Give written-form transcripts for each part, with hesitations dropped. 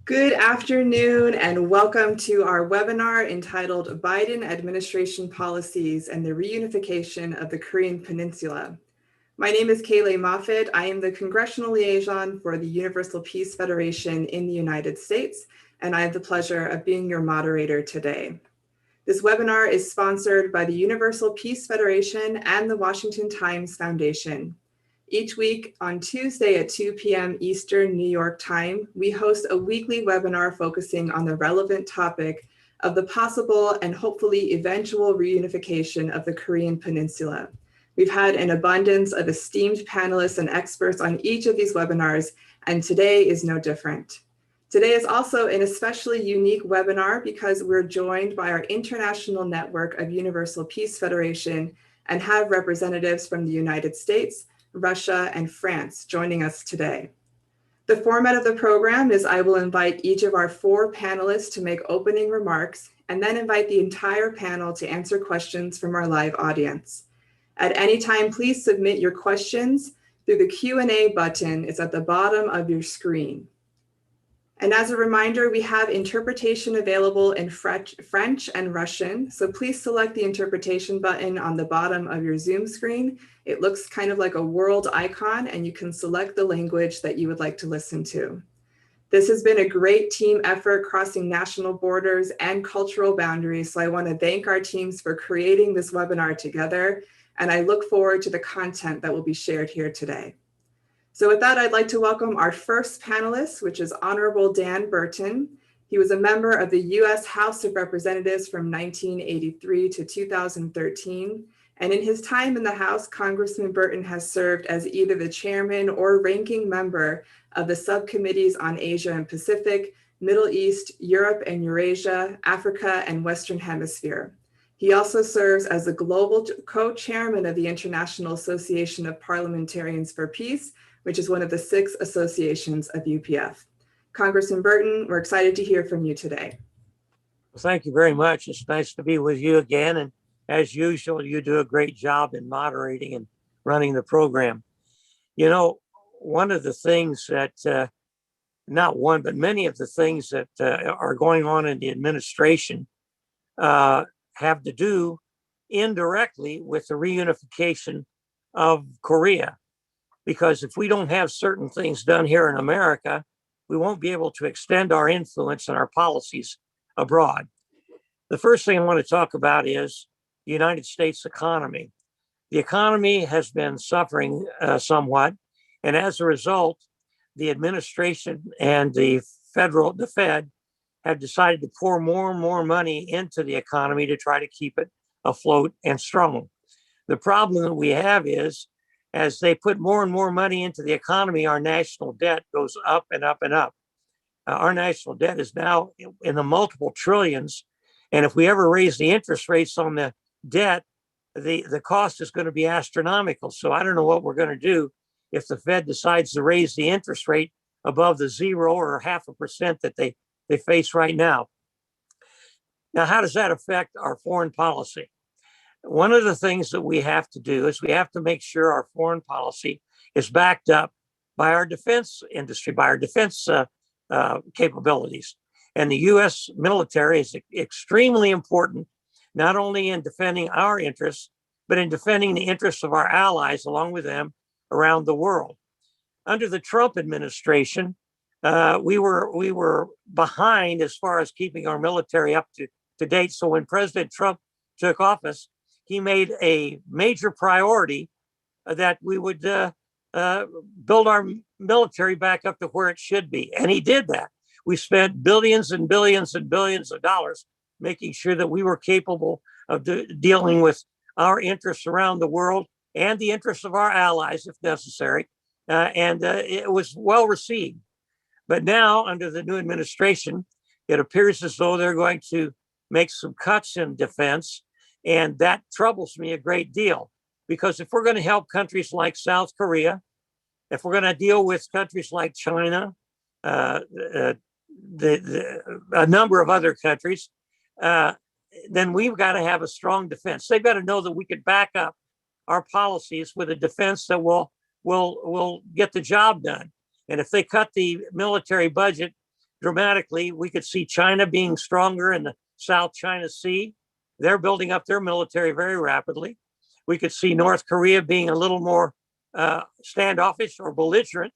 Good afternoon and welcome to our webinar entitled Biden Administration Policies and the Reunification of the Korean Peninsula. My name is Kayleigh Moffitt. I am the Congressional Liaison for the Universal Peace Federation in the United States, and I have the pleasure of being your moderator today. This webinar is sponsored by the Universal Peace Federation and the Washington Times Foundation. Each week on Tuesday at 2 p.m. Eastern New York time, we host a weekly webinar focusing on the relevant topic of the possible and hopefully eventual reunification of the Korean Peninsula. We've had an abundance of esteemed panelists and experts on each of these webinars, and today is no different. Today is also an especially unique webinar because we're joined by our international network of Universal Peace Federation and have representatives from the United States, Russia, and France joining us today. The format of the program is I will invite each of our 4 panelists to make opening remarks and then invite the entire panel to answer questions from our live audience. At any time, please submit your questions through the Q&A button. It's at the bottom of your screen. And as a reminder, we have interpretation available in French and Russian. So please select the interpretation button on the bottom of your Zoom screen. It looks kind of like a world icon, and you can select the language that you would like to listen to. This has been a great team effort crossing national borders and cultural boundaries. So I want to thank our teams for creating this webinar together. And I look forward to the content that will be shared here today. So with that, I'd like to welcome our first panelist, which is Honorable Dan Burton. He was a member of the U.S. House of Representatives from 1983 to 2013. And in his time in the House, Congressman Burton has served as either the chairman or ranking member of the subcommittees on Asia and Pacific, Middle East, Europe and Eurasia, Africa, and Western Hemisphere. He also serves as the global co-chairman of the International Association of Parliamentarians for Peace, which is one of the 6 associations of UPF. Congressman Burton, we're excited to hear from you today. Well, thank you very much. It's nice to be with you again. And as usual, you do a great job in moderating and running the program. You know, one of the things that, not one, but many of the things that are going on in the administration have to do indirectly with the reunification of Korea. Because if we don't have certain things done here in America, we won't be able to extend our influence and our policies abroad. The first thing I want to talk about is the United States economy. The economy has been suffering somewhat, and as a result, the administration and the Fed have decided to pour more and more money into the economy to try to keep it afloat and strong. The problem that we have is, as they put more and more money into the economy, our national debt goes up and up and up. Our national debt is now in the multiple trillions. And if we ever raise the interest rates on the debt, the cost is going to be astronomical. So I don't know what we're going to do if the Fed decides to raise the interest rate above the 0 or 0.5% that they face right now. Now, how does that affect our foreign policy? One of the things that we have to do is we have to make sure our foreign policy is backed up by our defense industry, by our defense capabilities. And the U.S. military is extremely important, not only in defending our interests, but in defending the interests of our allies along with them around the world. Under the Trump administration, we were behind as far as keeping our military up to date. So when President Trump took office, he made a major priority that we would build our military back up to where it should be. And he did that. We spent billions and billions and billions of dollars making sure that we were capable of dealing with our interests around the world and the interests of our allies, if necessary. And it was well received. But now, under the new administration, it appears as though they're going to make some cuts in defense. And that troubles me a great deal, because if we're going to help countries like South Korea, if we're going to deal with countries like China, a number of other countries, then we've got to have a strong defense. They've got to know that we could back up our policies with a defense that will get the job done. And if they cut the military budget dramatically. We could see China being stronger in the South China Sea. They're building up their military very rapidly. We could see North Korea being a little more standoffish or belligerent.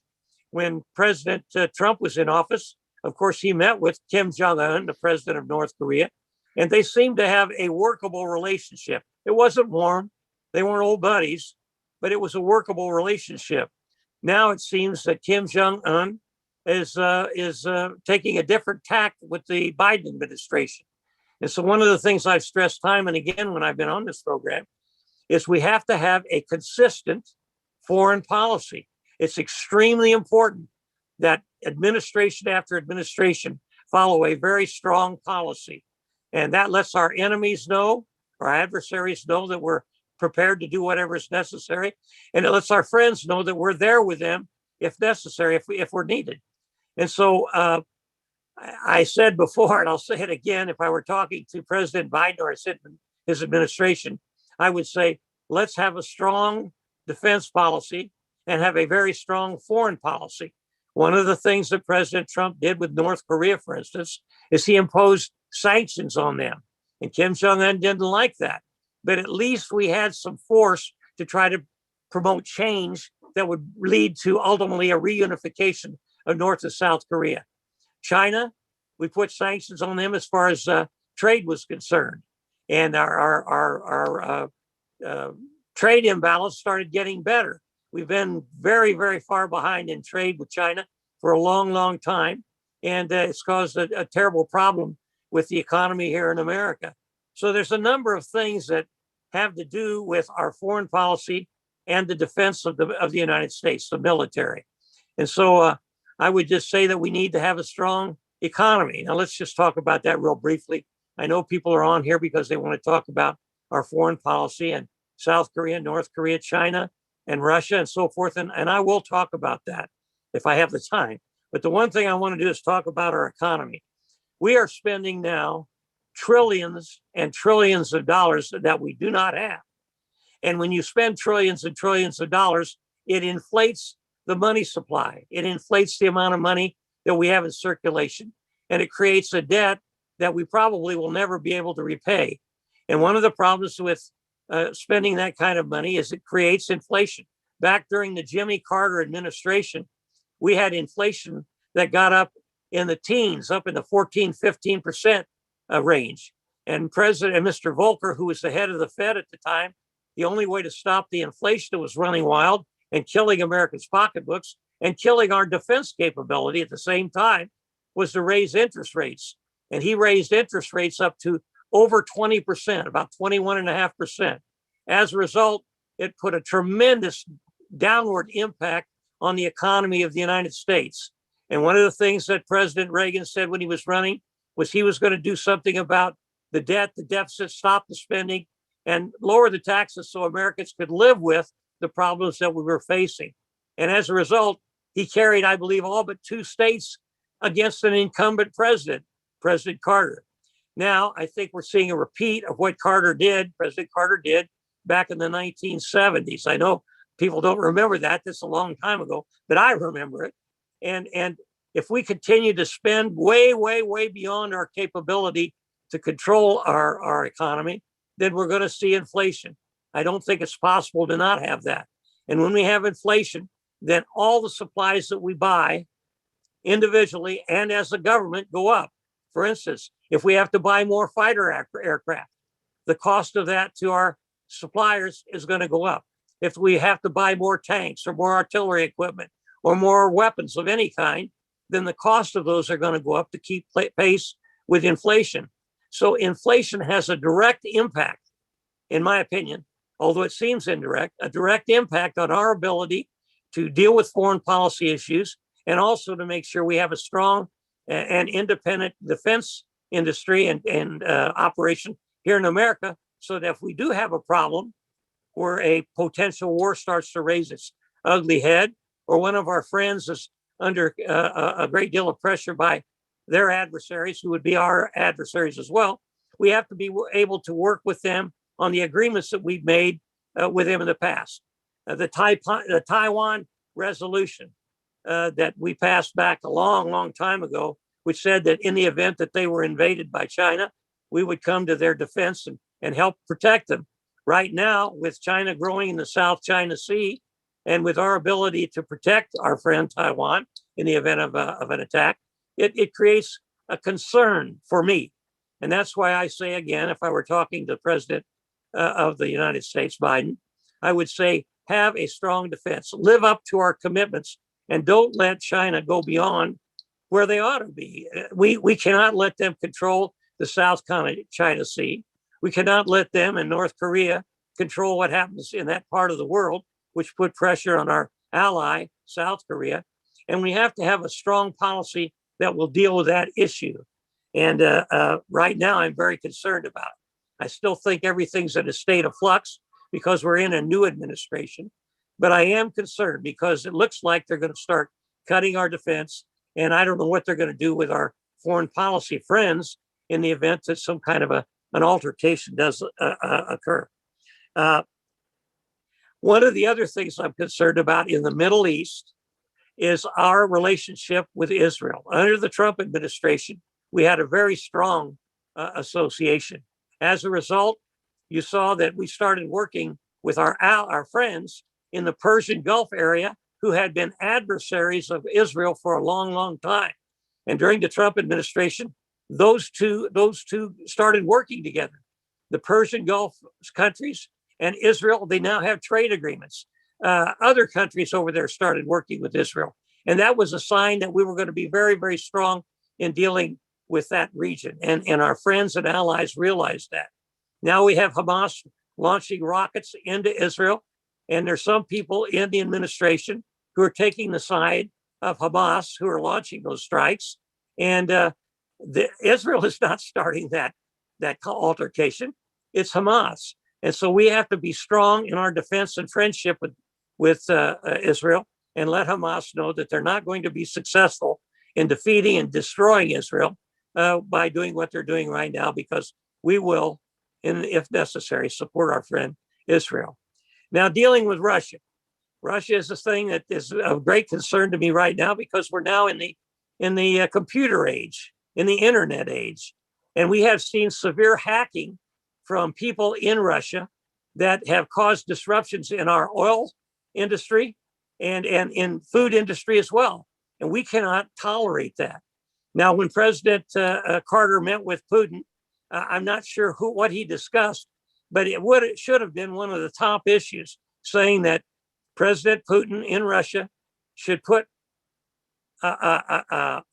When President Trump was in office, of course, he met with Kim Jong-un, the president of North Korea, and they seemed to have a workable relationship. It wasn't warm. They weren't old buddies, but it was a workable relationship. Now it seems that Kim Jong-un is taking a different tack with the Biden administration. And so one of the things I've stressed time and again when I've been on this program is we have to have a consistent foreign policy. It's extremely important that administration after administration follow a very strong policy. And that lets our enemies know, our adversaries know that we're prepared to do whatever is necessary. And it lets our friends know that we're there with them if necessary, if we're needed. And so I said before, and I'll say it again, if I were talking to President Biden or his administration, I would say, let's have a strong defense policy and have a very strong foreign policy. One of the things that President Trump did with North Korea, for instance, is he imposed sanctions on them. And Kim Jong-un didn't like that. But at least we had some force to try to promote change that would lead to ultimately a reunification of North and South Korea. China, we put sanctions on them as far as trade was concerned. And our trade imbalance started getting better. We've been very, very far behind in trade with China for a long, long time. And it's caused a terrible problem with the economy here in America. So there's a number of things that have to do with our foreign policy and the defense of the United States, the military. And so I would just say that we need to have a strong economy. Now, let's just talk about that real briefly. I know people are on here because they want to talk about our foreign policy and South Korea, North Korea, China, and Russia, and so forth. And I will talk about that if I have the time. But the one thing I want to do is talk about our economy. We are spending now trillions and trillions of dollars that we do not have. And when you spend trillions and trillions of dollars, it inflates the money supply. It inflates the amount of money that we have in circulation. And it creates a debt that we probably will never be able to repay. And one of the problems with spending that kind of money is it creates inflation. Back during the Jimmy Carter administration, we had inflation that got up in the teens, up in the 14, 15% range. And Mr. Volcker, who was the head of the Fed at the time, the only way to stop the inflation that was running wild and killing Americans' pocketbooks and killing our defense capability at the same time was to raise interest rates. And he raised interest rates up to over 20%, about 21.5%. As a result, it put a tremendous downward impact on the economy of the United States. And one of the things that President Reagan said when he was running was he was going to do something about the debt, the deficit, stop the spending, and lower the taxes so Americans could live with the problems that we were facing. And as a result, he carried, I believe, all but 2 states against an incumbent president, President Carter. Now, I think we're seeing a repeat of what President Carter did back in the 1970s. I know people don't remember that. That's a long time ago, but I remember it. And if we continue to spend way, way, way beyond our capability to control our economy, then we're going to see inflation. I don't think it's possible to not have that. And when we have inflation, then all the supplies that we buy individually and as a government go up. For instance, if we have to buy more fighter aircraft, the cost of that to our suppliers is going to go up. If we have to buy more tanks or more artillery equipment or more weapons of any kind, then the cost of those are going to go up to keep pace with inflation. So inflation has a direct impact, in my opinion, although it seems indirect, a direct impact on our ability to deal with foreign policy issues and also to make sure we have a strong and independent defense industry and operation here in America, so that if we do have a problem where a potential war starts to raise its ugly head, or one of our friends is under a great deal of pressure by their adversaries, who would be our adversaries as well, we have to be able to work with them on the agreements that we've made with them in the past. The Taiwan resolution that we passed back a long, long time ago which said that in the event that they were invaded by China, we would come to their defense and help protect them. Right now, with China growing in the South China Sea, and with our ability to protect our friend Taiwan in the event of an attack, it creates a concern for me. And that's why I say again, if I were talking to the President of the United States, Biden, I would say, have a strong defense, live up to our commitments, and don't let China go beyond where they ought to be. We cannot let them control the South China Sea. We cannot let them and North Korea control what happens in that part of the world, which put pressure on our ally, South Korea. And we have to have a strong policy that will deal with that issue. And right now, I'm very concerned about it. I still think everything's in a state of flux because we're in a new administration. But I am concerned because it looks like they're going to start cutting our defense. And I don't know what they're going to do with our foreign policy friends in the event that some kind of an altercation does occur. One of the other things I'm concerned about in the Middle East is our relationship with Israel. Under the Trump administration, we had a very strong association. As a result, you saw that we started working with our friends in the Persian Gulf area who had been adversaries of Israel for a long, long time. And during the Trump administration, those two started working together. The Persian Gulf countries and Israel, they now have trade agreements. Other countries over there started working with Israel. And that was a sign that we were going to be very, very strong in dealing with that region. And our friends and allies realized that. Now we have Hamas launching rockets into Israel. And there's some people in the administration who are taking the side of Hamas, who are launching those strikes. And Israel is not starting that altercation. It's Hamas. And so we have to be strong in our defense and friendship with Israel and let Hamas know that they're not going to be successful in defeating and destroying Israel by doing what they're doing right now, because we will, if necessary, support our friend Israel. Now, dealing with Russia. Russia is a thing that is of great concern to me right now because we're now in the computer age, in the internet age. And we have seen severe hacking from people in Russia that have caused disruptions in our oil industry and in food industry as well. And we cannot tolerate that. Now, when President Carter met with Putin, I'm not sure what he discussed, but it should have been one of the top issues, saying that President Putin in Russia should put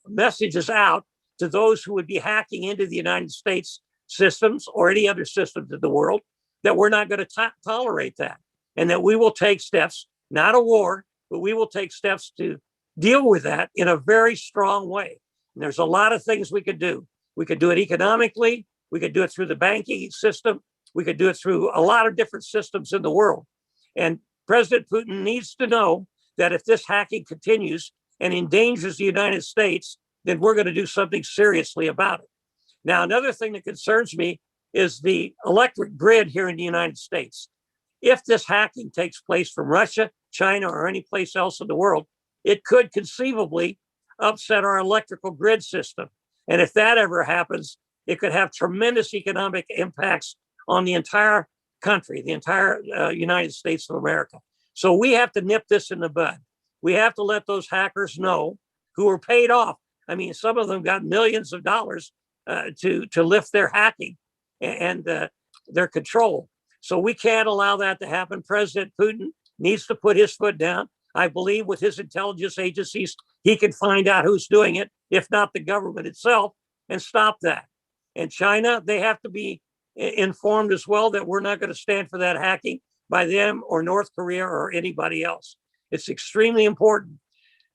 messages out to those who would be hacking into the United States systems or any other systems in the world, that we're not going to tolerate that, and that we will take steps, not a war, but we will take steps to deal with that in a very strong way. And there's a lot of things we could do. We could do it economically. We could do it through the banking system. We could do it through a lot of different systems in the world. And President Putin needs to know that if this hacking continues and endangers the United States, then we're going to do something seriously about it. Now, another thing that concerns me is the electric grid here in the United States. If this hacking takes place from Russia, China, or any place else in the world, it could conceivably upset our electrical grid system. And if that ever happens, it could have tremendous economic impacts on the entire country, the entire United States of America. So we have to nip this in the bud. We have to let those hackers know, who are paid off. I mean, some of them got millions of dollars to lift their hacking and their control. So we can't allow that to happen. President Putin needs to put his foot down. I believe with his intelligence agencies, he can find out who's doing it, if not the government itself, and stop that. And China, they have to be informed as well that we're not going to stand for that hacking by them or North Korea or anybody else. It's extremely important.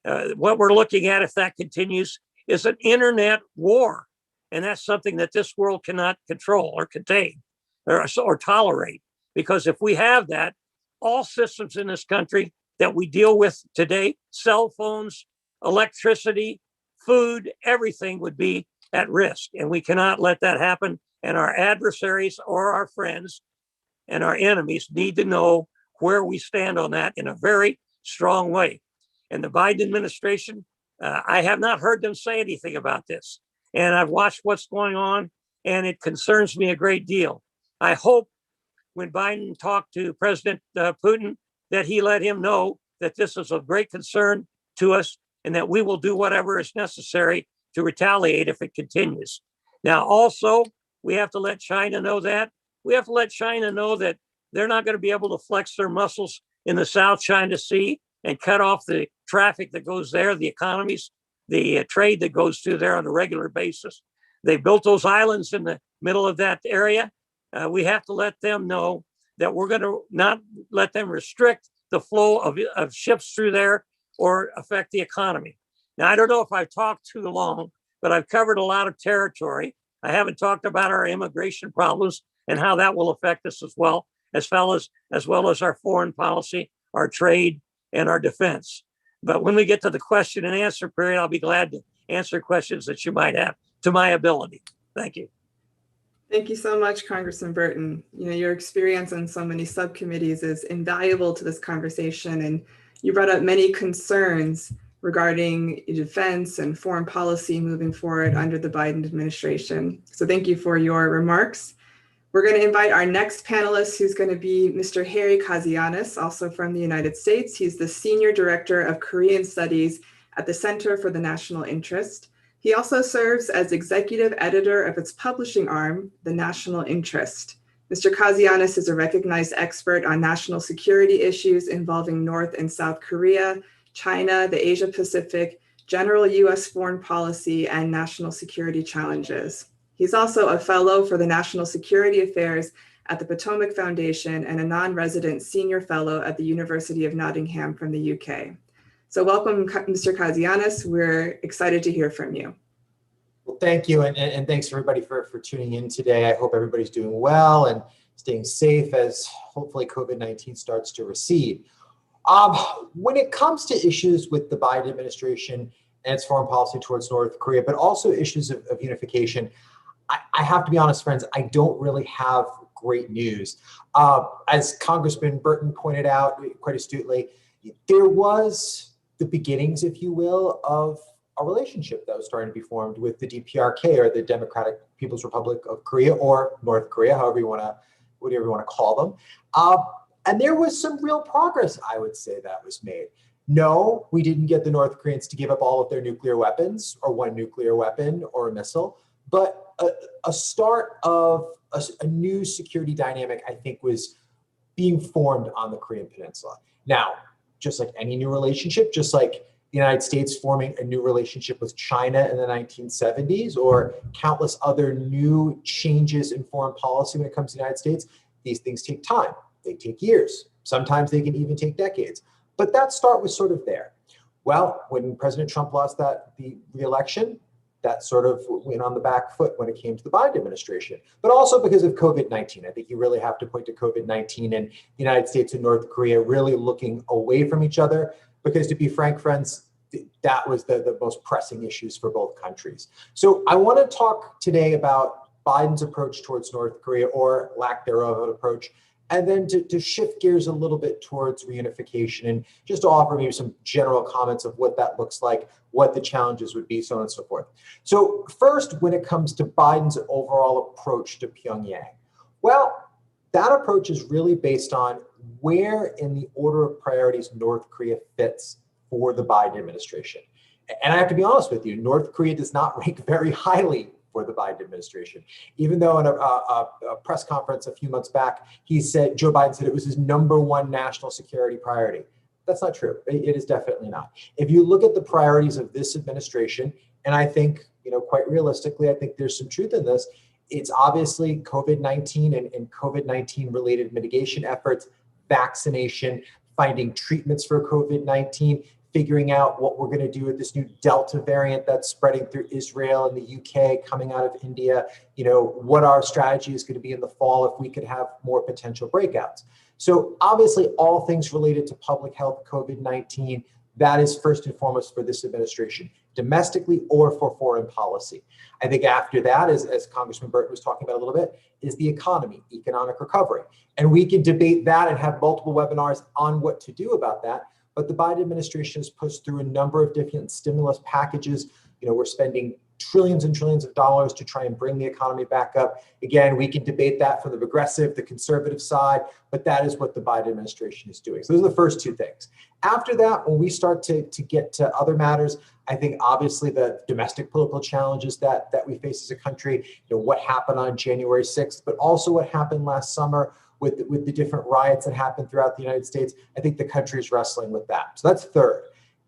What we're looking at, if that continues, is an internet war. And that's something that this world cannot control or contain or tolerate. Because if we have that, all systems in this country that we deal with today, cell phones, electricity, food, everything would be at risk. And we cannot let that happen. And our adversaries or our friends and our enemies need to know where we stand on that in a very strong way. And the Biden administration I have not heard them say anything about this. And I've watched what's going on, and it concerns me a great deal. I hope when Biden talked to President Putin that he let him know that this is of great concern to us and that we will do whatever is necessary to retaliate if it continues. Now, also, we have to let China know that. We have to let China know that they're not going to be able to flex their muscles in the South China Sea and cut off the traffic that goes there, the economies, the trade that goes through there on a regular basis. They built those islands in the middle of that area. We have to let them know that we're going to not let them restrict the flow of ships through there or affect the economy. Now, I don't know if I've talked too long, but I've covered a lot of territory. I haven't talked about our immigration problems and how that will affect us as well as our foreign policy, our trade, and our defense. But when we get to the question and answer period, I'll be glad to answer questions that you might have to my ability. Thank you. Thank you so much, Congressman Burton. Your experience on so many subcommittees is invaluable to this conversation, and you brought up many concerns regarding defense and foreign policy moving forward under the Biden administration. So thank you for your remarks. We're going to invite our next panelist, who's going to be Mr. Harry Kazianis, also from the United States. He's the Senior Director of Korean Studies at the Center for the National Interest. He also serves as executive editor of its publishing arm, The National Interest. Mr. Kazianis is a recognized expert on national security issues involving North and South Korea, China, the Asia Pacific, general US foreign policy, and national security challenges. He's also a fellow for the National Security Affairs at the Potomac Foundation and a non-resident senior fellow at the University of Nottingham from the UK. So welcome, Mr. Kazianis. We're excited to hear from you. Well, thank you, and thanks everybody for tuning in today. I hope everybody's doing well and staying safe as hopefully COVID-19 starts to recede. When it comes to issues with the Biden administration and its foreign policy towards North Korea, but also issues of unification, I have to be honest, friends, I don't really have great news. As Congressman Burton pointed out quite astutely, there was the beginnings, if you will, of a relationship that was starting to be formed with the DPRK, or the Democratic People's Republic of Korea, or North Korea, whatever you want to call them. And there was some real progress, I would say, that was made. No, we didn't get the North Koreans to give up all of their nuclear weapons, or one nuclear weapon or a missile, but a start of a new security dynamic, I think, was being formed on the Korean Peninsula. Now, just like any new relationship, just like the United States forming a new relationship with China in the 1970s, or countless other new changes in foreign policy when it comes to the United States, these things take time. They take years. Sometimes they can even take decades. But that start was sort of there. Well, when President Trump lost the re-election, that sort of went on the back foot when it came to the Biden administration, but also because of COVID-19. I think you really have to point to COVID-19 and the United States and North Korea really looking away from each other, because to be frank, friends, that was the most pressing issues for both countries. So I want to talk today about Biden's approach towards North Korea, or lack thereof an approach, and then to shift gears a little bit towards reunification, and just to offer maybe some general comments of what that looks like, what the challenges would be, so on and so forth. So first, when it comes to Biden's overall approach to Pyongyang, well, that approach is really based on where in the order of priorities North Korea fits for the Biden administration. And I have to be honest with you, North Korea does not rank very highly for the Biden administration. Even though in a press conference a few months back, Joe Biden said it was his #1 national security priority. That's not true. It is definitely not. If you look at the priorities of this administration, and I think, quite realistically, I think there's some truth in this, it's obviously COVID-19 and COVID-19 related mitigation efforts, vaccination, finding treatments for COVID-19, figuring out what we're going to do with this new Delta variant that's spreading through Israel and the UK, coming out of India, what our strategy is going to be in the fall if we could have more potential breakouts. So obviously all things related to public health, COVID-19, that is first and foremost for this administration, domestically or for foreign policy. I think after that, as Congressman Burton was talking about a little bit, is the economy, economic recovery. And we can debate that and have multiple webinars on what to do about that. but the Biden administration has pushed through a number of different stimulus packages. We're spending trillions and trillions of dollars to try and bring the economy back up. Again, we can debate that from the progressive, the conservative side, but that is what the Biden administration is doing. So those are the first two things. After that, when we start to get to other matters, I think obviously the domestic political challenges that we face as a country, what happened on January 6th, but also what happened last summer with the different riots that happened throughout the United States. I think the country is wrestling with that. So that's third.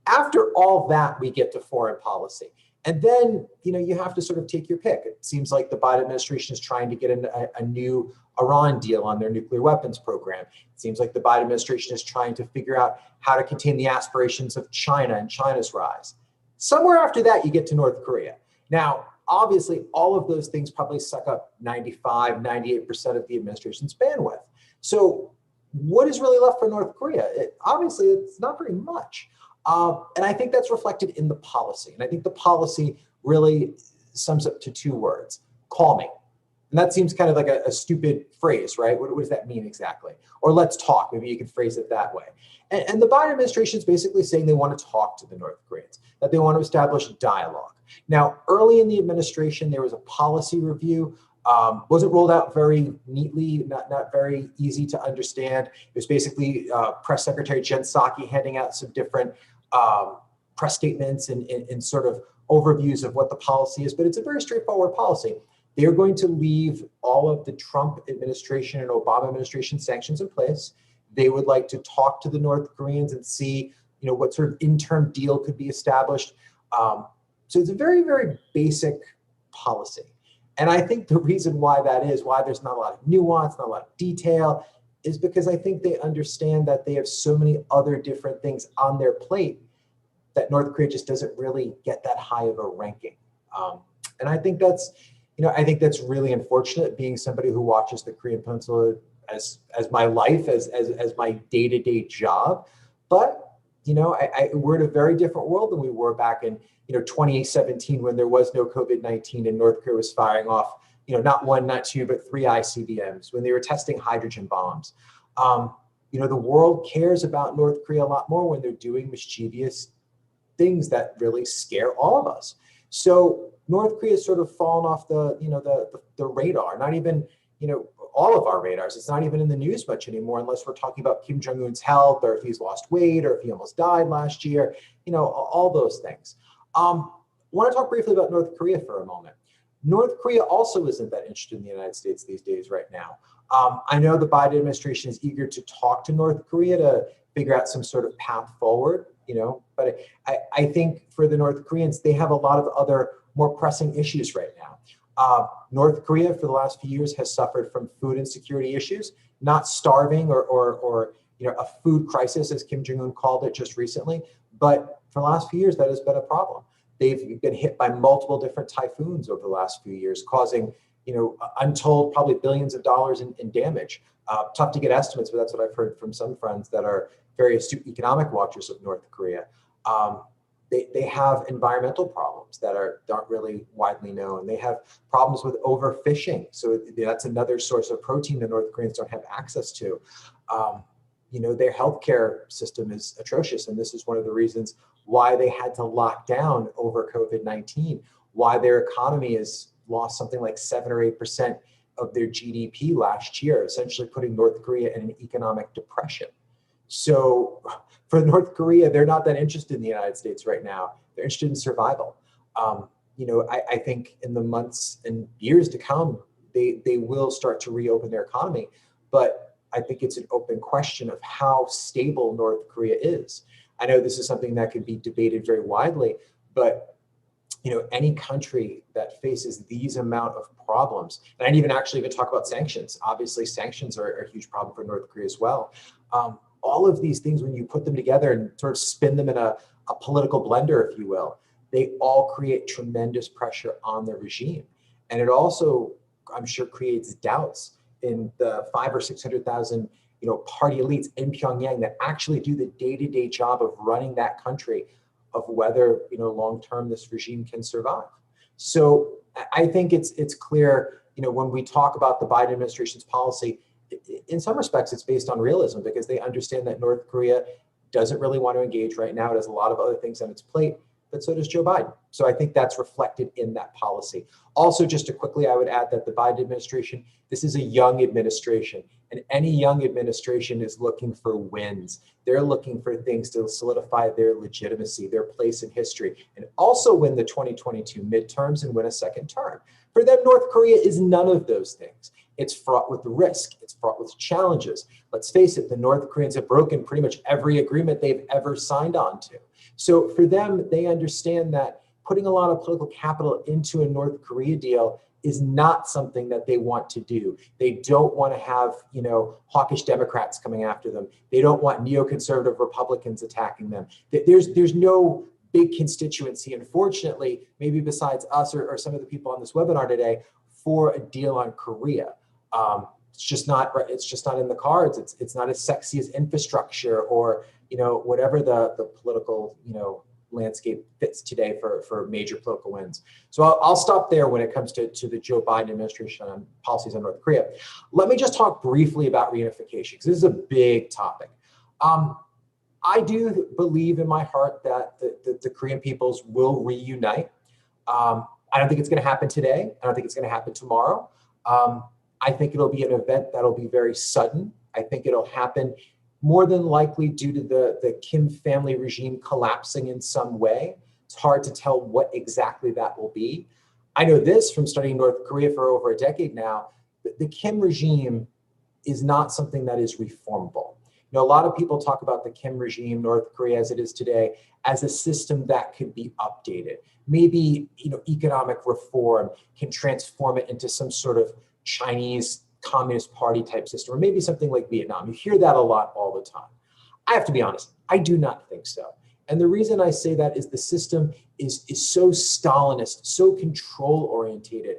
After all that, we get to foreign policy. And then, you have to sort of take your pick. It seems like the Biden administration is trying to get a new Iran deal on their nuclear weapons program. It seems like the Biden administration is trying to figure out how to contain the aspirations of China and China's rise. Somewhere after that, you get to North Korea. Now, obviously, all of those things probably suck up 95, 98% of the administration's bandwidth. So what is really left for North Korea? Obviously, it's not very much. And I think that's reflected in the policy. And I think the policy really sums up to two words: calming. And that seems kind of like a stupid phrase, right? What does that mean exactly? Or let's talk. Maybe you can phrase it that way. And the Biden administration is basically saying they want to talk to the North Koreans, that they want to establish dialogue. Now, early in the administration, there was a policy review. Wasn't rolled out very neatly, not very easy to understand. It was basically Press Secretary Jen Psaki handing out some different press statements and sort of overviews of what the policy is, but it's a very straightforward policy. They're going to leave all of the Trump administration and Obama administration sanctions in place. They would like to talk to the North Koreans and see, what sort of interim deal could be established. So it's a very, very basic policy. And I think the reason why that is, why there's not a lot of nuance, not a lot of detail, is because I think they understand that they have so many other different things on their plate that North Korea just doesn't really get that high of a ranking. And I think that's, I think that's really unfortunate, being somebody who watches the Korean Peninsula as my life, as my day-to-day job. But, we're in a very different world than we were back in 2017, when there was no COVID-19 and North Korea was firing off, not one, not two, but 3 ICBMs, when they were testing hydrogen bombs. The world cares about North Korea a lot more when they're doing mischievous things that really scare all of us. So North Korea has sort of fallen off the radar, not even, all of our radars. It's not even in the news much anymore, unless we're talking about Kim Jong-un's health, or if he's lost weight, or if he almost died last year, all those things. I want to talk briefly about North Korea for a moment. North Korea also isn't that interested in the United States these days right now. I know the Biden administration is eager to talk to North Korea to figure out some sort of path forward, but I think for the North Koreans, they have a lot of other more pressing issues right now. North Korea for the last few years has suffered from food insecurity issues, not starving or a food crisis, as Kim Jong-un called it just recently, but for the last few years, that has been a problem. They've been hit by multiple different typhoons over the last few years, causing, untold probably billions of dollars in damage. Tough to get estimates, but that's what I've heard from some friends that are very astute economic watchers of North Korea. They have environmental problems that aren't really widely known. They have problems with overfishing. So that's another source of protein that North Koreans don't have access to. Their healthcare system is atrocious. And this is one of the reasons why they had to lock down over COVID-19, why their economy has lost something like 7 or 8% of their GDP last year, essentially putting North Korea in an economic depression. So for North Korea, they're not that interested in the United States right now. They're interested in survival. I think in the months and years to come, they will start to reopen their economy. But I think it's an open question of how stable North Korea is. I know this is something that could be debated very widely, but any country that faces these amount of problems, and I didn't even talk about sanctions. Obviously, sanctions are a huge problem for North Korea as well. All of these things, when you put them together and sort of spin them in a political blender, if you will, they all create tremendous pressure on the regime. And it also, I'm sure, creates doubts in the 500,000 or 600,000, party elites in Pyongyang that actually do the day-to-day job of running that country, of whether, long-term this regime can survive. So I think it's clear, when we talk about the Biden administration's policy, in some respects, it's based on realism, because they understand that North Korea doesn't really want to engage right now. It has a lot of other things on its plate, but so does Joe Biden. So I think that's reflected in that policy. Also, just to quickly, I would add that the Biden administration, this is a young administration, and any young administration is looking for wins. They're looking for things to solidify their legitimacy, their place in history, and also win the 2022 midterms and win a second term. For them, North Korea is none of those things. It's fraught with risk. It's fraught with challenges. Let's face it, the North Koreans have broken pretty much every agreement they've ever signed on to. So for them, they understand that putting a lot of political capital into a North Korea deal is not something that they want to do. They don't want to have, hawkish Democrats coming after them. They don't want neoconservative Republicans attacking them. There's no big constituency, unfortunately, maybe besides us or some of the people on this webinar today, for a deal on Korea. It's just not in the cards. It's not as sexy as infrastructure or whatever the political landscape fits today for major political wins. So I'll stop there when it comes to the Joe Biden administration on policies on North Korea. Let me just talk briefly about reunification, because this is a big topic. I do believe in my heart that the Korean peoples will reunite. I don't think it's going to happen today. I don't think it's going to happen tomorrow. I think it'll be an event that'll be very sudden. I think it'll happen more than likely due to the Kim family regime collapsing in some way. It's hard to tell what exactly that will be. I know this from studying North Korea for over a decade now. The Kim regime is not something that is reformable. A lot of people talk about the Kim regime, North Korea as it is today, as a system that could be updated. Maybe, economic reform can transform it into some sort of Chinese Communist Party type system, or maybe something like Vietnam. You hear that a lot all the time. I have to be honest, I do not think so. And the reason I say that is the system is so Stalinist, so control orientated,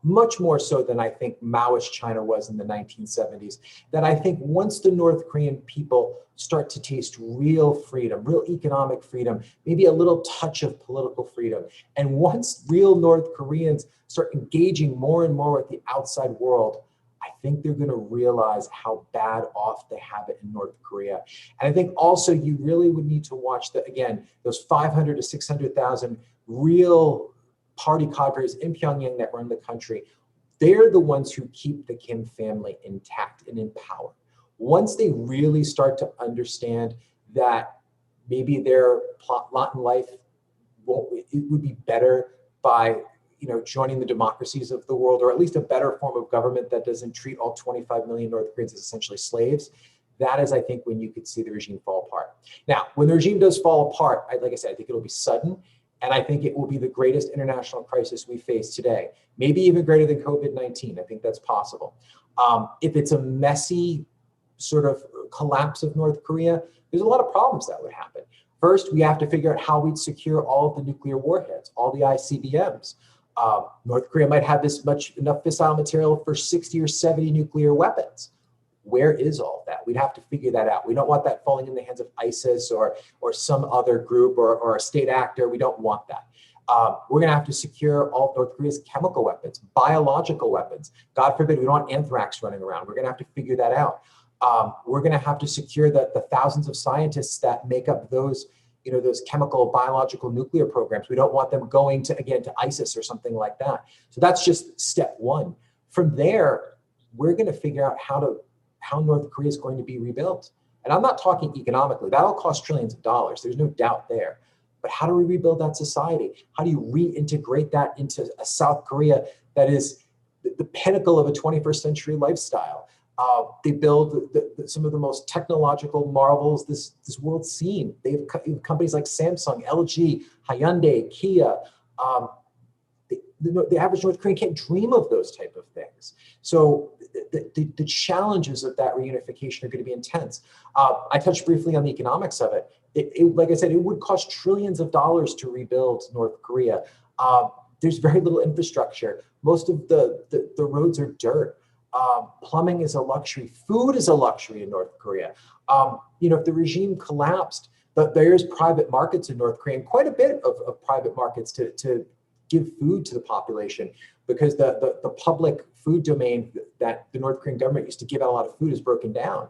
much more so than I think Maoist China was in the 1970s, that I think once the North Korean people start to taste real freedom, real economic freedom, maybe a little touch of political freedom, and once real North Koreans start engaging more and more with the outside world, I think they're going to realize how bad off they have it in North Korea. And I think also you really would need to watch those 500 to 600,000 real party cadres in Pyongyang that run the country. They're the ones who keep the Kim family intact and in power. Once they really start to understand that maybe their lot in life would be better by joining the democracies of the world, or at least a better form of government that doesn't treat all 25 million North Koreans as essentially slaves, that is, I think, when you could see the regime fall apart. Now, when the regime does fall apart, like I said, I think it'll be sudden, and I think it will be the greatest international crisis we face today, maybe even greater than COVID-19. I think that's possible. If it's a messy sort of collapse of North Korea, there's a lot of problems that would happen. First, we have to figure out how we'd secure all of the nuclear warheads, all the ICBMs. North Korea might have enough fissile material for 60 or 70 nuclear weapons. Where is all that? We'd have to figure that out. We don't want that falling in the hands of ISIS or some other group or a state actor. We don't want that. We're going to have to secure all of North Korea's chemical weapons, biological weapons. God forbid, we don't want anthrax running around. We're going to have to figure that out. We're going to have to secure the thousands of scientists that make up those chemical, biological, nuclear programs. We don't want them going to ISIS or something like that. So that's just step one. From there, we're going to figure out how North Korea is going to be rebuilt. And I'm not talking economically. That'll cost trillions of dollars. There's no doubt there. But how do we rebuild that society? How do you reintegrate that into a South Korea that is the pinnacle of a 21st century lifestyle? They build some of the most technological marvels this world's seen. They have companies like Samsung, LG, Hyundai, Kia. The average North Korean can't dream of those type of things. So the challenges of that reunification are going to be intense. I touched briefly on the economics of it. Like I said, it would cost trillions of dollars to rebuild North Korea. There's very little infrastructure. Most of the roads are dirt. Plumbing is a luxury. Food is a luxury in North Korea. If the regime collapsed, there's private markets in North Korea, and quite a bit of private markets to give food to the population, because the public food domain that the North Korean government used to give out a lot of food is broken down.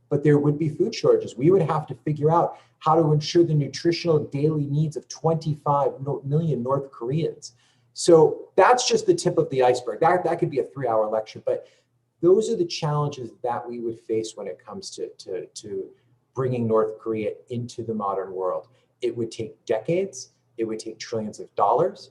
but there would be food shortages. We would have to figure out how to ensure the nutritional daily needs of 25 million North Koreans. So that's just the tip of the iceberg. That could be a 3-hour lecture, but those are the challenges that we would face when it comes to bringing North Korea into the modern world. It would take decades. It would take trillions of dollars.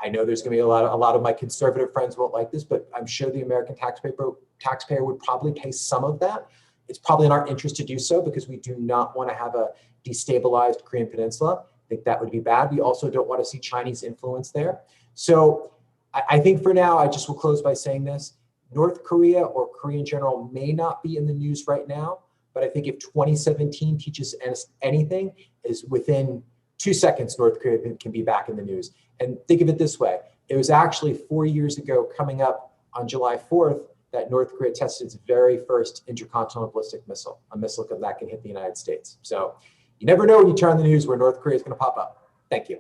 I know there's going to be a lot of my conservative friends won't like this, but I'm sure the American taxpayer would probably pay some of that. It's probably in our interest to do so because we do not want to have a destabilized Korean Peninsula. I think that would be bad. We also don't want to see Chinese influence there. So I think for now, I just will close by saying this. North Korea or Korea in general may not be in the news right now, but I think if 2017 teaches us anything, is within 2 seconds, North Korea can be back in the news. And think of it this way. It was actually 4 years ago, coming up on July 4th, that North Korea tested its very first intercontinental ballistic missile, a missile that can hit the United States. So you never know when you turn on the news where North Korea is going to pop up. Thank you.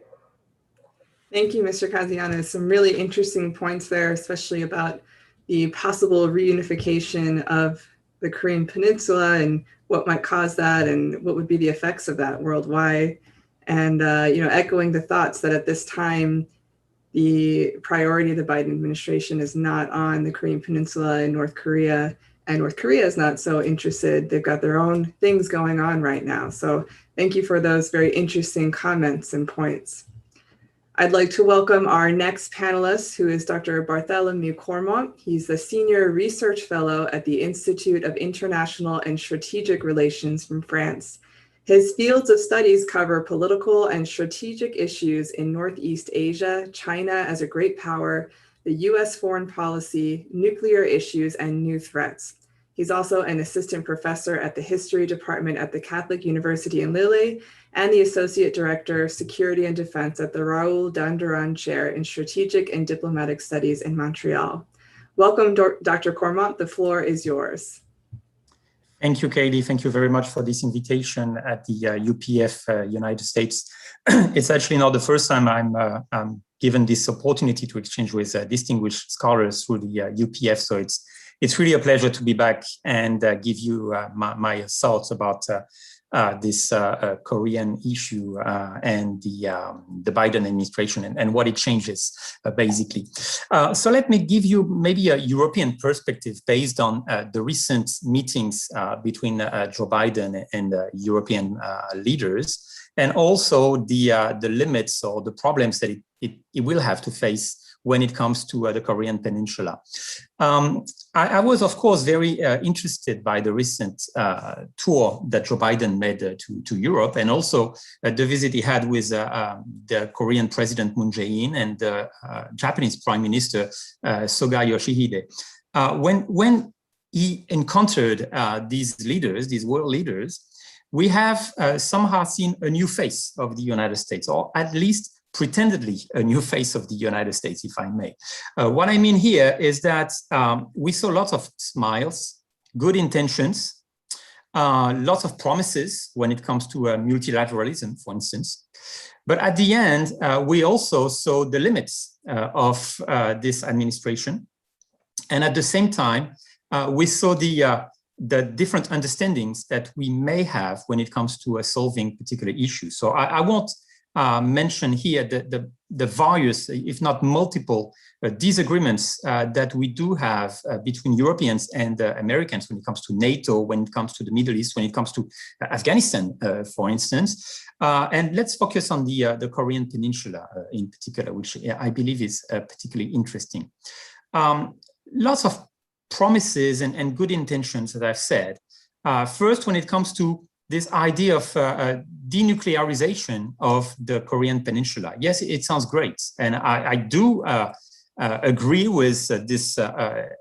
Thank you, Mr. Kazianis. Some really interesting points there, especially about the possible reunification of the Korean Peninsula and what might cause that and what would be the effects of that worldwide. And, echoing the thoughts that at this time, the priority of the Biden administration is not on the Korean Peninsula and North Korea is not so interested. They've got their own things going on right now. So thank you for those very interesting comments and points. I'd like to welcome our next panelist, who is Dr. Bartholomew Cormont. He's the Senior Research Fellow at the Institute of International and Strategic Relations from France. His fields of studies cover political and strategic issues in Northeast Asia, China as a great power, the US foreign policy, nuclear issues, and new threats. He's also an assistant professor at the History Department at the Catholic University in Lille and the Associate Director, Security and Defense at the Raoul Dandurand Chair in Strategic and Diplomatic Studies in Montreal. Welcome, Dr. Cormont. The floor is yours. Thank you, Katie. Thank you very much for this invitation at the UPF United States. It's actually not the first time I'm given this opportunity to exchange with distinguished scholars through the UPF. So it's really a pleasure to be back and give you my thoughts about this Korean issue and the Biden administration and what it changes, basically. So let me give you maybe a European perspective based on the recent meetings between Joe Biden and European leaders, and also the limits or the problems that it will have to face when it comes to the Korean Peninsula. I was, of course, very interested by the recent tour that Joe Biden made to Europe, and also the visit he had with the Korean President Moon Jae-in and the Japanese Prime Minister Suga Yoshihide. When he encountered these leaders, these world leaders, we have somehow seen a new face of the United States, or at least pretendedly a new face of the United States, if I may. What I mean here is that we saw lots of smiles, good intentions, lots of promises when it comes to multilateralism, for instance. But at the end, we also saw the limits of this administration. And at the same time, we saw the different understandings that we may have when it comes to solving particular issues. So I won't mention here the various, if not multiple, disagreements that we do have between Europeans and Americans when it comes to NATO, when it comes to the Middle East, when it comes to Afghanistan, for instance. And let's focus on the Korean Peninsula in particular, which I believe is particularly interesting. Lots of promises and good intentions, as I've said. First, when it comes to this idea of denuclearization of the Korean Peninsula. Yes, it sounds great. And I do agree with this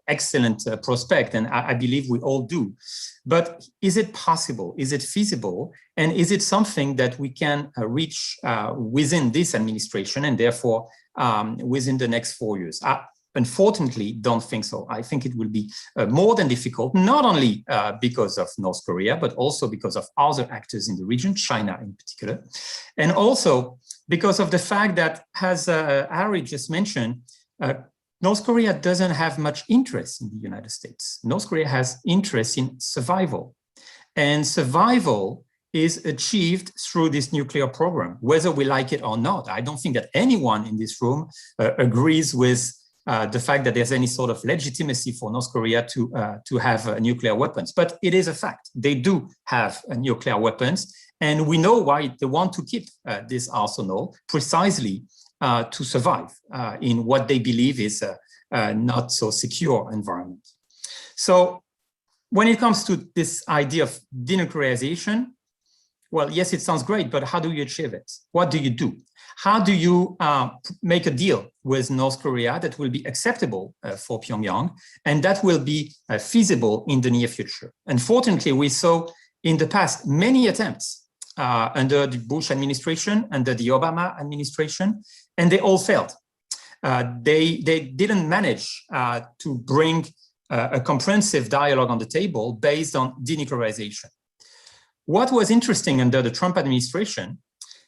excellent prospect, and I believe we all do. But is it possible? Is it feasible? And is it something that we can reach within this administration and therefore within the next 4 years? Unfortunately, don't think so. I think it will be more than difficult, not only because of North Korea, but also because of other actors in the region, China in particular. And also because of the fact that, as Harry just mentioned, North Korea doesn't have much interest in the United States. North Korea has interest in survival. And survival is achieved through this nuclear program, whether we like it or not. I don't think that anyone in this room agrees with the fact that there's any sort of legitimacy for North Korea to have nuclear weapons, but it is a fact. They do have nuclear weapons, and we know why they want to keep this arsenal, precisely to survive in what they believe is a not so secure environment. So when it comes to this idea of denuclearization, well, yes, it sounds great, but how do you achieve it? What do you do? How do you make a deal with North Korea that will be acceptable for Pyongyang and that will be feasible in the near future? Unfortunately, we saw in the past many attempts under the Bush administration, under the Obama administration, and they all failed. They didn't manage to bring a comprehensive dialogue on the table based on denuclearization. What was interesting under the Trump administration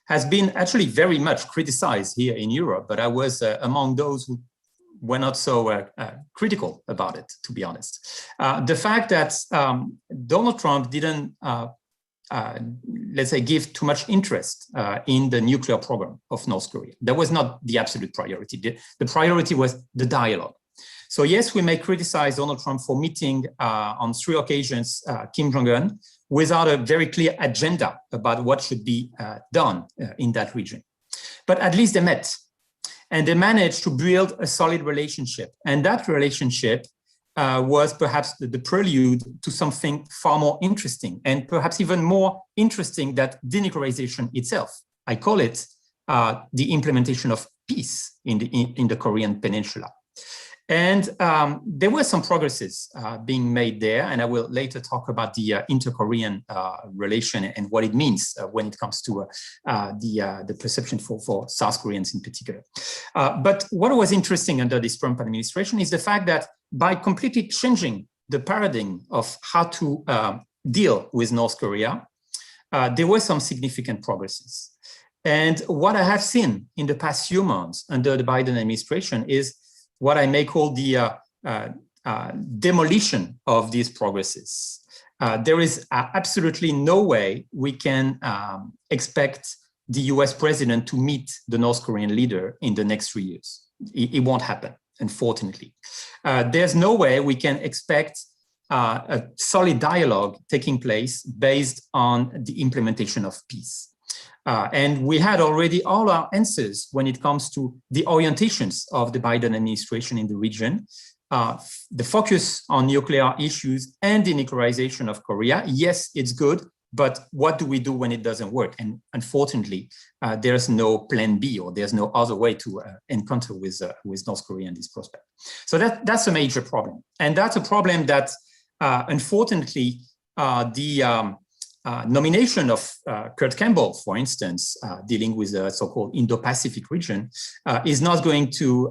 has been actually very much criticized here in Europe, but I was among those who were not so critical about it, to be honest. The fact that Donald Trump didn't, let's say, give too much interest in the nuclear program of North Korea. That was not the absolute priority. The priority was the dialogue. So yes, we may criticize Donald Trump for meeting on 3 occasions Kim Jong-un without a very clear agenda about what should be done in that region. But at least they met, and they managed to build a solid relationship. And that relationship was perhaps the prelude to something far more interesting, and perhaps even more interesting than denuclearization itself. I call it the implementation of peace in the Korean Peninsula. And there were some progresses being made there, and I will later talk about the inter-Korean relation and what it means when it comes to the perception for South Koreans in particular. But what was interesting under this Trump administration is the fact that by completely changing the paradigm of how to deal with North Korea, there were some significant progresses. And what I have seen in the past few months under the Biden administration is what I may call the demolition of these progresses. There is absolutely no way we can expect the US president to meet the North Korean leader in the next 3 years. It won't happen, unfortunately. There's no way we can expect a solid dialogue taking place based on the implementation of peace. And we had already all our answers when it comes to the orientations of the Biden administration in the region. The focus on nuclear issues and denuclearization of Korea, yes, it's good, but what do we do when it doesn't work? And unfortunately, there's no plan B, or there's no other way to encounter with North Korea in this prospect. So that's a major problem. And that's a problem that, unfortunately, the nomination of Kurt Campbell, for instance, dealing with the so-called Indo-Pacific region, is not going to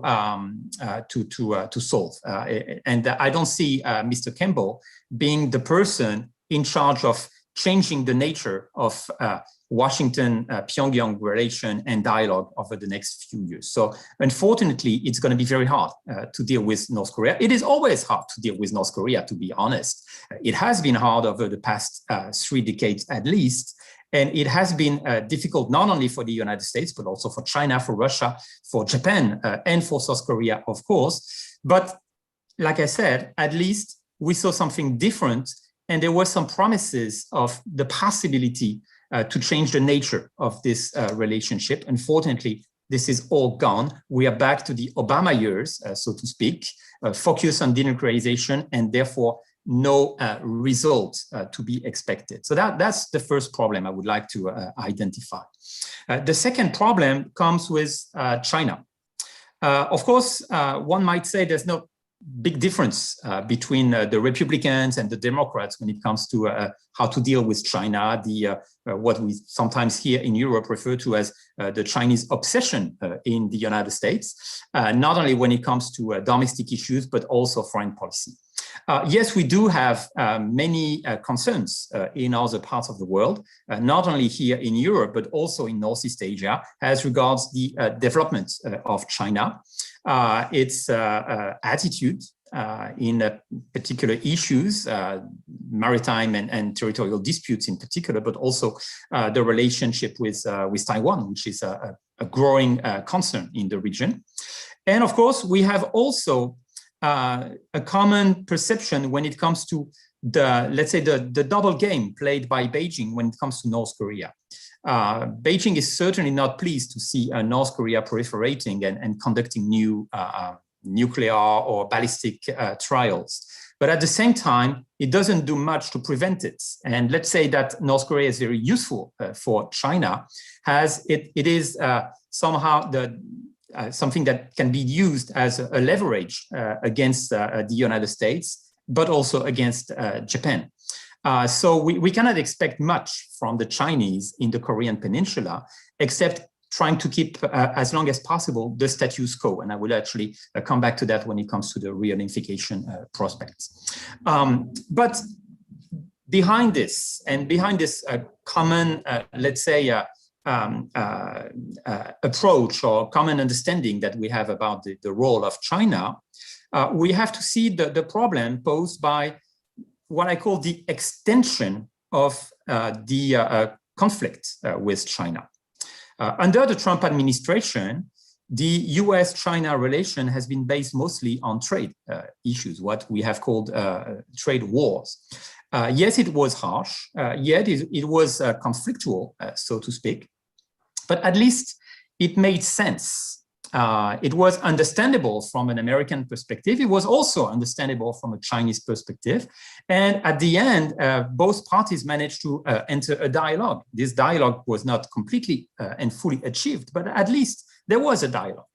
solve. And I don't see Mr. Campbell being the person in charge of changing the nature of Washington-Pyongyang relation and dialogue over the next few years. So unfortunately, it's going to be very hard to deal with North Korea. It is always hard to deal with North Korea, to be honest. It has been hard over the past 3 decades at least. And it has been difficult not only for the United States, but also for China, for Russia, for Japan, and for South Korea, of course. But like I said, at least we saw something different. And there were some promises of the possibility to change the nature of this relationship. Unfortunately, this is all gone. We are back to the Obama years, so to speak, focus on denuclearization, and therefore no result to be expected. So that's the first problem I would like to identify. The second problem comes with China. Of course, one might say there's no big difference between the Republicans and the Democrats when it comes to how to deal with China, what we sometimes here in Europe refer to as the Chinese obsession in the United States, not only when it comes to domestic issues, but also foreign policy. Yes, we do have many concerns in other parts of the world, not only here in Europe, but also in Northeast Asia, as regards the development of China, its attitude in particular issues, maritime and territorial disputes in particular, but also the relationship with Taiwan, which is a growing concern in the region. And of course, we have also a common perception when it comes to let's say the double game played by Beijing when it comes to North Korea. Beijing is certainly not pleased to see North Korea proliferating and conducting new nuclear or ballistic trials. But at the same time, it doesn't do much to prevent it. And let's say that North Korea is very useful for China, as it is somehow something that can be used as a leverage against the United States, but also against Japan. So we cannot expect much from the Chinese in the Korean Peninsula, except trying to keep as long as possible the status quo. And I will actually come back to that when it comes to the reunification prospects. But behind this, and behind this common, let's say, approach or common understanding that we have about the role of China, we have to see the problem posed by what I call the extension of the conflict with China. Under the Trump administration, the US-China relation has been based mostly on trade issues, what we have called trade wars. Yes, it was harsh, yet it was conflictual, so to speak, but at least it made sense. It was understandable from an American perspective. It was also understandable from a Chinese perspective. And at the end, both parties managed to enter a dialogue. This dialogue was not completely and fully achieved, but at least there was a dialogue.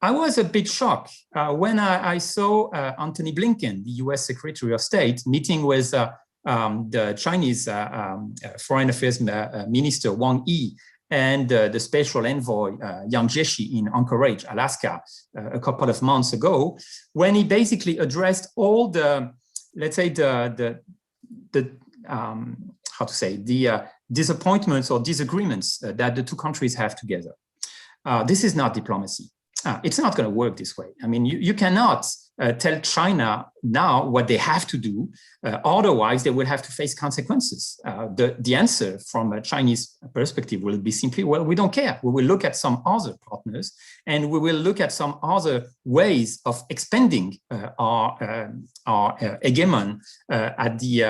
I was a bit shocked when I saw Antony Blinken, the US Secretary of State, meeting with the Chinese Foreign Affairs Minister Wang Yi and the special envoy Yang Jiechi in Anchorage, Alaska, a couple of months ago, when he basically addressed all the, let's say, how to say, the disappointments or disagreements that the two countries have together. This is not diplomacy. It's not going to work this way. I mean, you cannot tell China now what they have to do. Otherwise, they will have to face consequences. The answer from a Chinese perspective will be simply, well, we don't care. We will look at some other partners, and we will look at some other ways of expanding our hegemon at the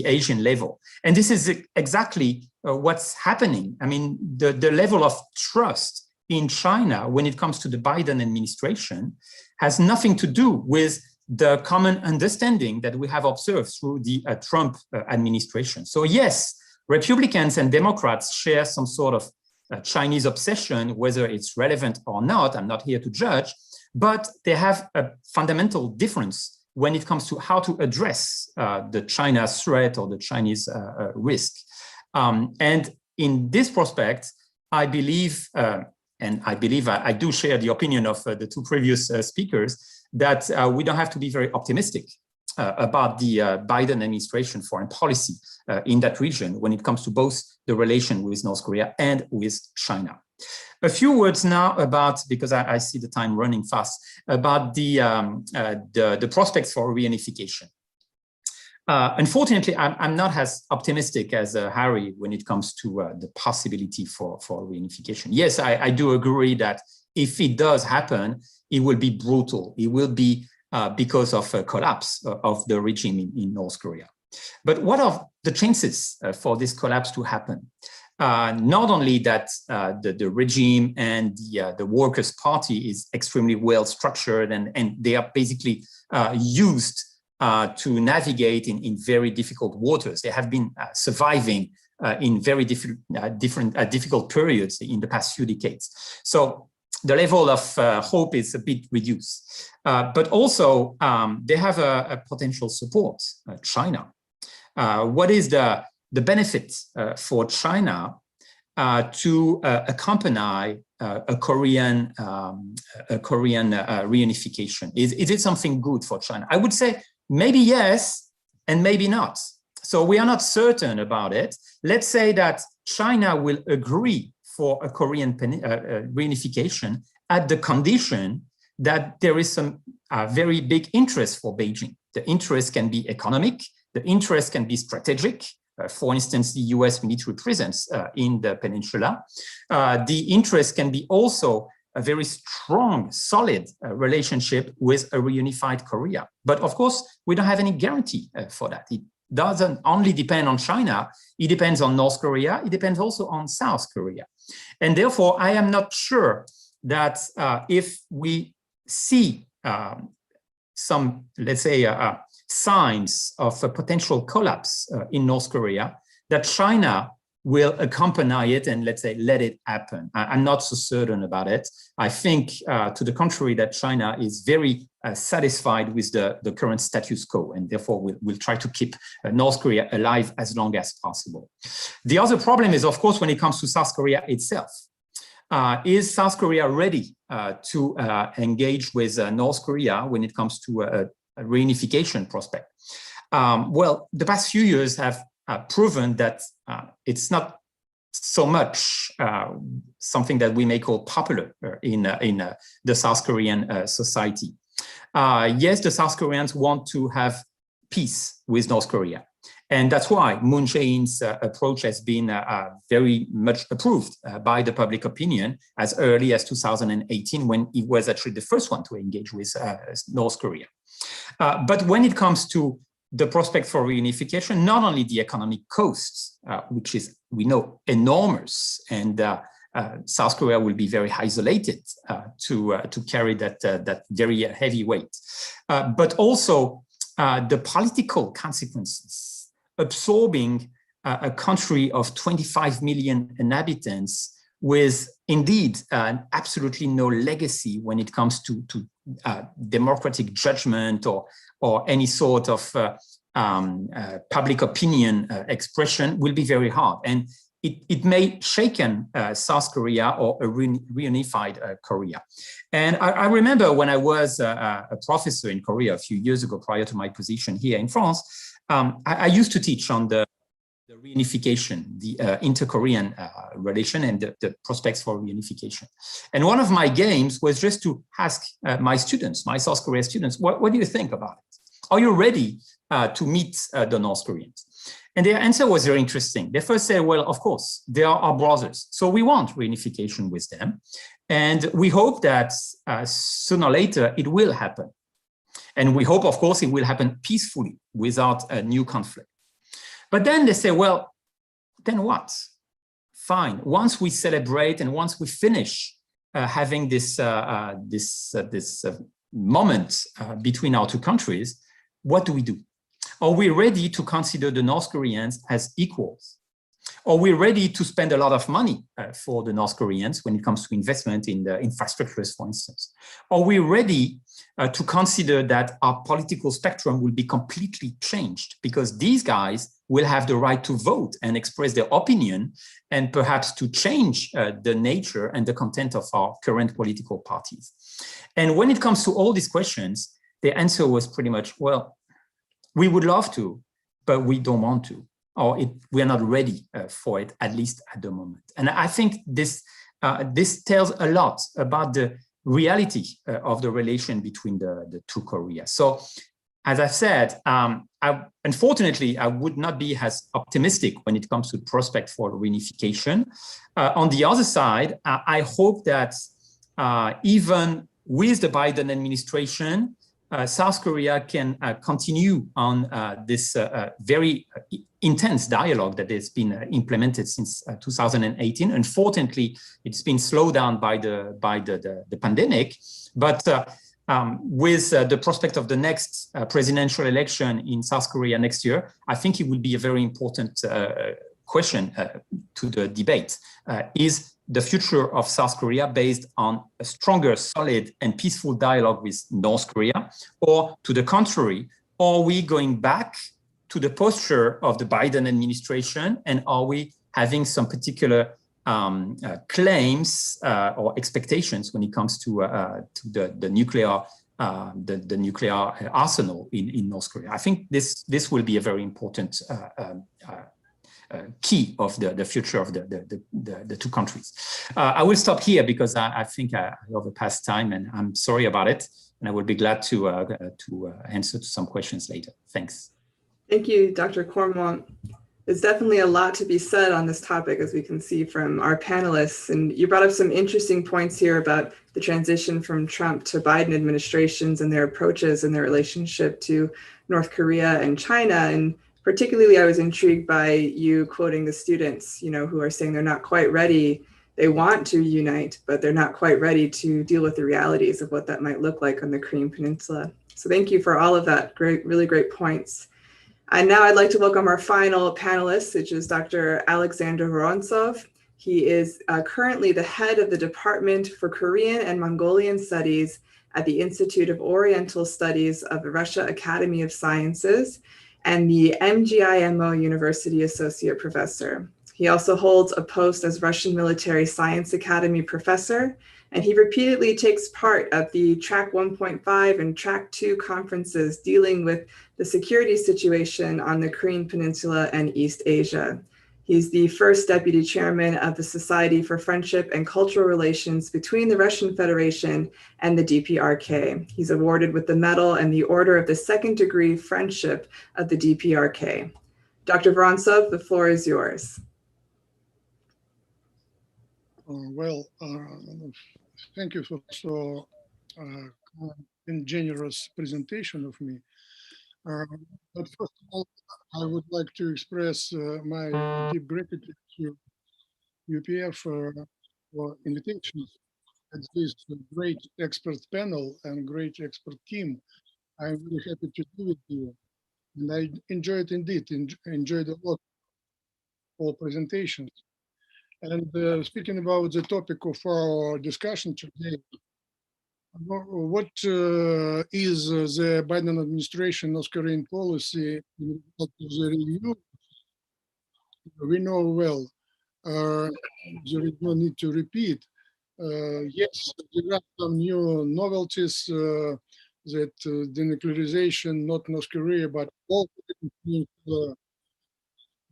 Asian level. And this is exactly what's happening. I mean, the level of trust in China when it comes to the Biden administration has nothing to do with the common understanding that we have observed through the Trump administration. So yes, Republicans and Democrats share some sort of Chinese obsession, whether it's relevant or not, I'm not here to judge, but they have a fundamental difference when it comes to how to address the China threat or the Chinese risk. And in this prospect, I believe, and I believe I do share the opinion of the two previous speakers, that we don't have to be very optimistic about the Biden administration foreign policy in that region when it comes to both the relation with North Korea and with China. A few words now about, because I see the time running fast, about the prospects for reunification. Unfortunately, I'm not as optimistic as Harry when it comes to the possibility for reunification. Yes, I do agree that if it does happen, it will be brutal. It will be because of a collapse of the regime in North Korea. But what are the chances for this collapse to happen? Not only that the regime and the Workers' Party is extremely well structured and they are basically used to navigate in very difficult waters. They have been surviving in very difficult periods in the past few decades. So the level of hope is a bit reduced. But also, they have a potential support, China. What is the benefit for China to accompany a Korean reunification? Is it something good for China? I would say maybe yes, and maybe not. So we are not certain about it. Let's say that China will agree for a Korean reunification at the condition that there is some very big interest for Beijing. The interest can be economic, the interest can be strategic. For instance, the US military presence in the peninsula. The interest can be also a very strong, solid relationship with a reunified Korea. But of course, we don't have any guarantee for that. It doesn't only depend on China, it depends on North Korea, it depends also on South Korea. And therefore, I am not sure that if we see some, let's say, signs of a potential collapse in North Korea, that China will accompany it and, let's say, let it happen. I'm not so certain about it. I think, to the contrary, that China is very satisfied with the current status quo, and therefore will try to keep North Korea alive as long as possible. The other problem is, of course, when it comes to South Korea itself. Is South Korea ready to engage with North Korea when it comes to a reunification prospect? Well, the past few years have proven that it's not so much something that we may call popular in the South Korean society. Yes, the South Koreans want to have peace with North Korea. And that's why Moon Jae-in's approach has been very much approved by the public opinion as early as 2018, when he was actually the first one to engage with North Korea. But when it comes to the prospect for reunification, not only the economic costs, which is, we know, enormous, and South Korea will be very isolated to carry that very heavy weight, but also the political consequences. Absorbing a country of 25 million inhabitants with indeed absolutely no legacy when it comes to democratic judgment or any sort of public opinion expression will be very hard. And it may shaken South Korea or a reunified Korea. And I remember when I was a professor in Korea a few years ago, prior to my position here in France, I used to teach on the reunification, the inter-Korean relation and the prospects for reunification. And one of my games was just to ask my students, my South Korea students, what do you think about it? Are you ready to meet the North Koreans? And their answer was very interesting. They first said, well, of course, they are our brothers, so we want reunification with them. And we hope that sooner or later it will happen. And we hope, of course, it will happen peacefully without a new conflict. But then they say, well, then what? Fine. Once we celebrate and once we finish having this moment between our two countries, what do we do? Are we ready to consider the North Koreans as equals? Are we ready to spend a lot of money for the North Koreans when it comes to investment in the infrastructures, for instance? Are we ready to consider that our political spectrum will be completely changed because these guys will have the right to vote and express their opinion and perhaps to change the nature and the content of our current political parties? And when it comes to all these questions, the answer was pretty much, well, we would love to, but we don't want to, or we are not ready for it, at least at the moment. And I think this tells a lot about the reality of the relation between the two Koreas. So, as I said, unfortunately, I would not be as optimistic when it comes to the prospect for reunification. On the other side, I hope that even with the Biden administration, South Korea can continue on this very intense dialogue that has been implemented since 2018. Unfortunately, it's been slowed down by the pandemic, but with the prospect of the next presidential election in South Korea next year, I think it will be a very important question to the debate. Is the future of South Korea based on a stronger, solid, and peaceful dialogue with North Korea? Or to the contrary, are we going back to the posture of the Biden administration? And are we having some particular claims or expectations when it comes to the nuclear arsenal in North Korea? I think this will be a very important key of the future of the two countries. I will stop here because I think I overpassed time, and I'm sorry about it. And I will be glad to answer to some questions later. Thanks. Thank you, Dr. Cormont. There's definitely a lot to be said on this topic, as we can see from our panelists. And you brought up some interesting points here about the transition from Trump to Biden administrations and their approaches and their relationship to North Korea and China. And particularly, I was intrigued by you quoting the students, who are saying they're not quite ready. They want to unite, but they're not quite ready to deal with the realities of what that might look like on the Korean Peninsula. So thank you for all of that. Really great points. And now I'd like to welcome our final panelist, which is Dr. Alexander Vorontsov. He is currently the head of the Department for Korean and Mongolian Studies at the Institute of Oriental Studies of the Russia Academy of Sciences and the MGIMO University Associate Professor. He also holds a post as Russian Military Science Academy Professor, and he repeatedly takes part at the Track 1.5 and Track 2 conferences dealing with the security situation on the Korean Peninsula and East Asia. He's the first deputy chairman of the Society for Friendship and Cultural Relations between the Russian Federation and the DPRK. He's awarded with the Medal and the Order of the Second Degree Friendship of the DPRK. Dr. Vorontsov, the floor is yours. Thank you for so generous presentation of me. But first of all, I would like to express my deep gratitude to UPF for invitation at this great expert panel and great expert team. I'm really happy to be with you. And I enjoyed indeed, enjoyed a lot all presentations. And speaking about the topic of our discussion today, what is the Biden administration North Korean policy in the review? We know well. There is no need to repeat. Yes, there are some new novelties that denuclearization, not North Korea, but all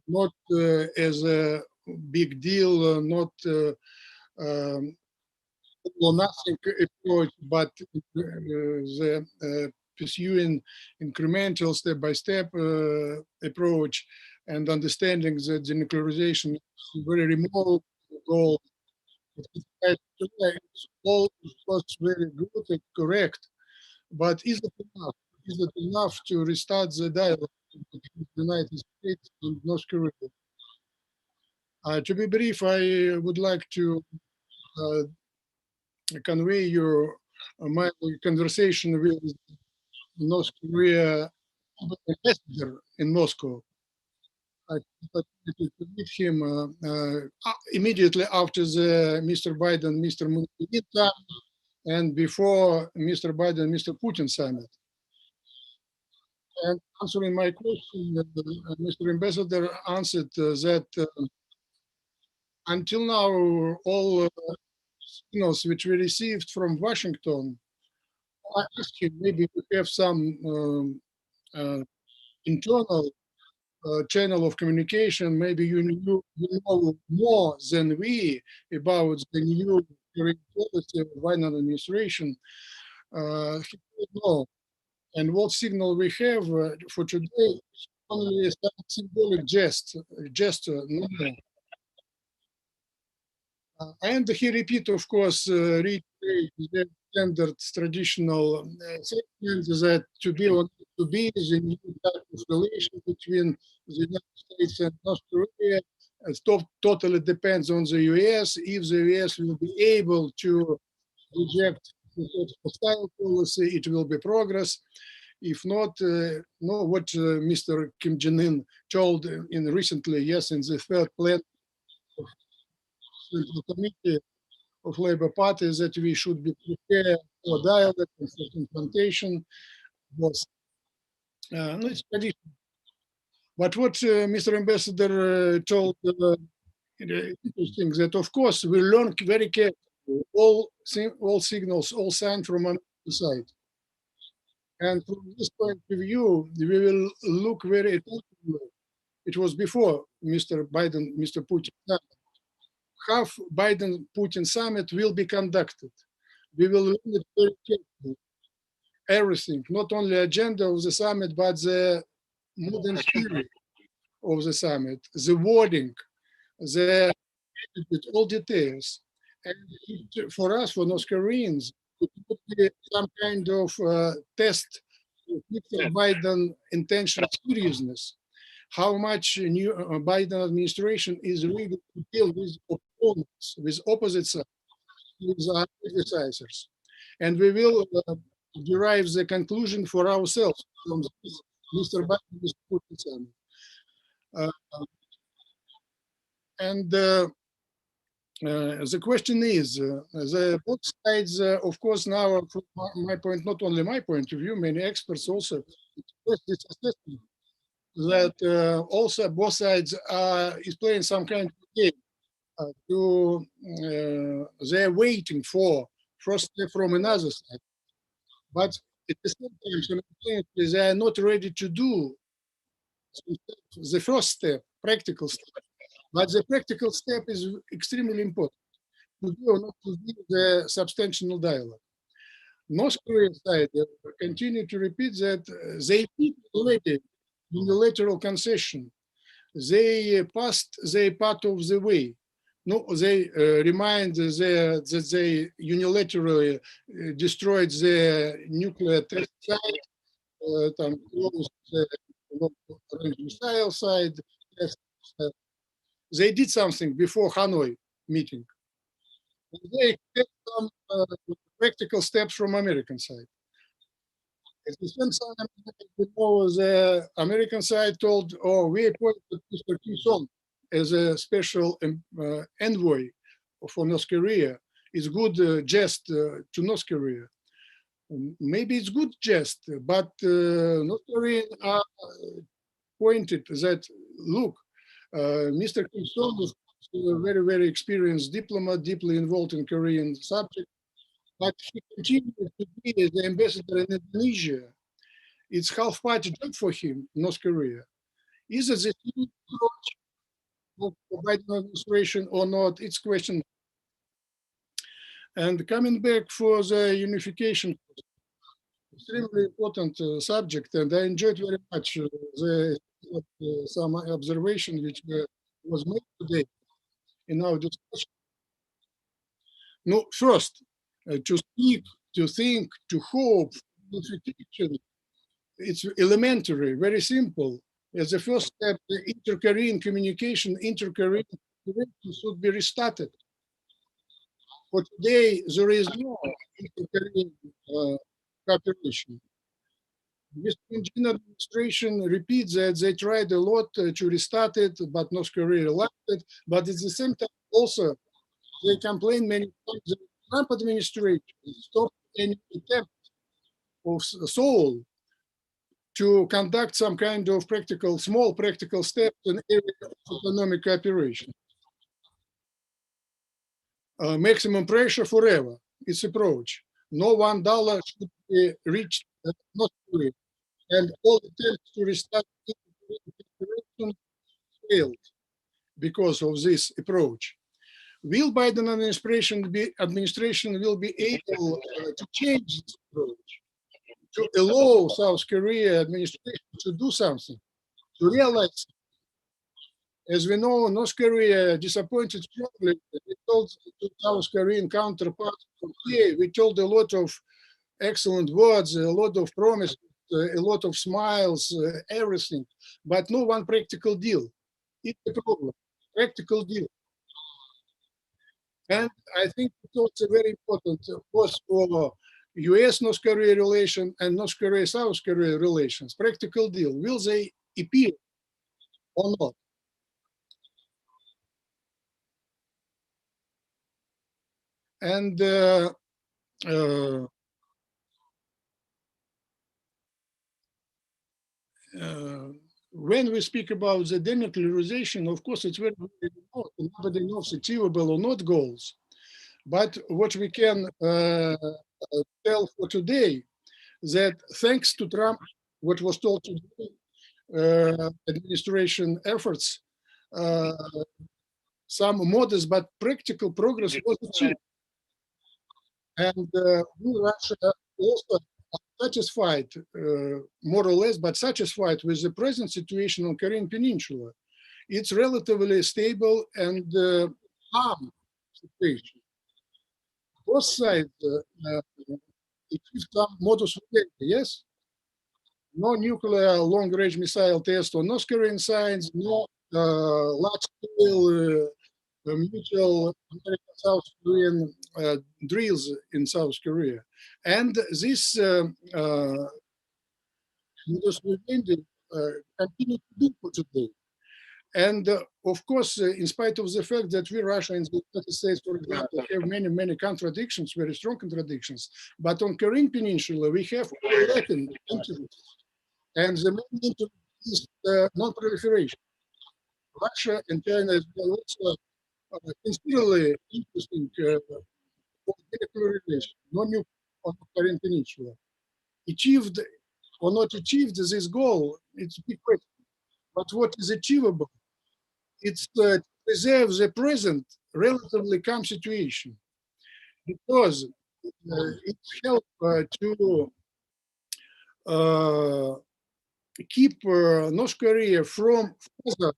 not as a big deal, not or nothing approach, but the pursuing incremental step-by-step approach and understanding that denuclearization is a very remote goal. It's all very good and correct, but is it enough? Is it enough to restart the dialogue between the United States and North Korea? To be brief, I would like to convey your my conversation with North Korea ambassador in Moscow. I meet him immediately after the Mr. Biden, Mr. Moon summit, and before Mr. Biden, Mr. Putin summit. And answering my question, Mr. Ambassador answered that until now, all signals which we received from Washington, I asked him, maybe we have some internal channel of communication. Maybe you know more than we about the new foreign policy of Biden administration. He said no. And what signal we have for today is only a symbolic gesture, no more. And he repeat, of course, reiterate the standard traditional statement that to be or not to be the new type of relation between the United States and North Korea totally depends on the US. If the US will be able to reject the hostile policy, it will be progress. If not, no, what Mr. Kim Jong-un told in recently, yes, in the third plan of the Committee of Labour Party, that we should be prepared for dialogue and for confrontation was no, it's tradition. But what Mr. Ambassador told interesting that of course we learn very carefully all signals, all signs from on the side. And from this point of view, we will look very attentively it was before Mr. Biden, Mr. Putin summit. How Biden-Putin summit will be conducted. We will learn it very carefully. Everything, not only agenda of the summit, but the modern spirit of the summit, the wording, the all details. And for us, for North Koreans, it would be some kind of test of Mr. Biden intention seriousness. How much new Biden administration is ready to deal with opponents, with opposite sides, with our criticizers. And we will derive the conclusion for ourselves from this Mr. Biden, Mr. Putin summit. And the question is, the both sides, of course, now, from my point, not only my point of view, many experts also express this assessment that also both sides is playing some kind of game. They're waiting for first step from another side, but at the same time, they are not ready to do the first step, practical step. But the practical step is extremely important to do or not to do the substantial dialogue. North Korea side continue to repeat that they already unilateral concession. They passed their part of the way. No, they remind that they unilaterally destroyed the nuclear test site, closed the missile side. They did something before Hanoi meeting. They expect some practical steps from American side. At the same time, the American side told, "Oh, we appointed Mr. Kim Song as a special envoy for North Korea. It's good jest to North Korea." Maybe it's good jest, but North Koreans are pointed that, look, Mr. Kim Song is a very, very experienced diplomat, deeply involved in Korean subject, but he continues to be the ambassador in Indonesia. It's half-party job for him, North Korea. Is it the approach of the Biden administration or not? It's question. And coming back for the unification, extremely important subject, and I enjoyed very much some observation which was made today in our discussion. No, first, to speak, to think, to hope, unification, it's elementary, very simple. As a first step, the inter-Korean communication, inter-Korean should be restarted. For today, there is no inter-Korean cooperation. This administration repeats that they tried a lot to restart it, but North Korea left it. But at the same time, also, they complain many times that the Trump administration stopped any attempt of Seoul to conduct some kind of practical, small practical steps in area of economic cooperation. Maximum pressure forever, its approach. No $1 should be reached North Korea. And all attempts to restart cooperation failed because of this approach. Will Biden administration will be able to change this approach, to allow South Korea administration to do something, to realize, as we know, North Korea disappointed strongly. We told to South Korean counterparts from here, we told a lot of excellent words, a lot of promises, a lot of smiles, everything, but no one practical deal. It's a problem, practical deal. And I think it's also very important, of course, for US-North Korea relation and North Korea-South Korea relations, practical deal. Will they appear or not? And when we speak about the denuclearization, of course, it's very, very important. Nobody knows achievable or not goals. But what we can tell for today, that thanks to Trump, what was told today, administration efforts, some modest but practical progress was achieved. And we, Russia, also satisfied, more or less, but satisfied with the present situation on Korean Peninsula. It's relatively stable and calm situation. Both sides achieved some modus vivendi, yes? No nuclear long-range missile test on North Korean sides, no large-scale mutual American-South Korean drills in South Korea. And this modus vivendi continue to be for today. And of course, in spite of the fact that we, Russia and the United States, for example, have many contradictions, very strong contradictions, but on Korean Peninsula, we have overlapping interests. And the main interest is non-proliferation. Russia and China is also considerably interesting for military relations, non-nuclear on the Korean Peninsula. Achieved or not achieved this goal, it's a big question. But what is achievable? It's to preserve the present relatively calm situation, because it helps to keep North Korea from further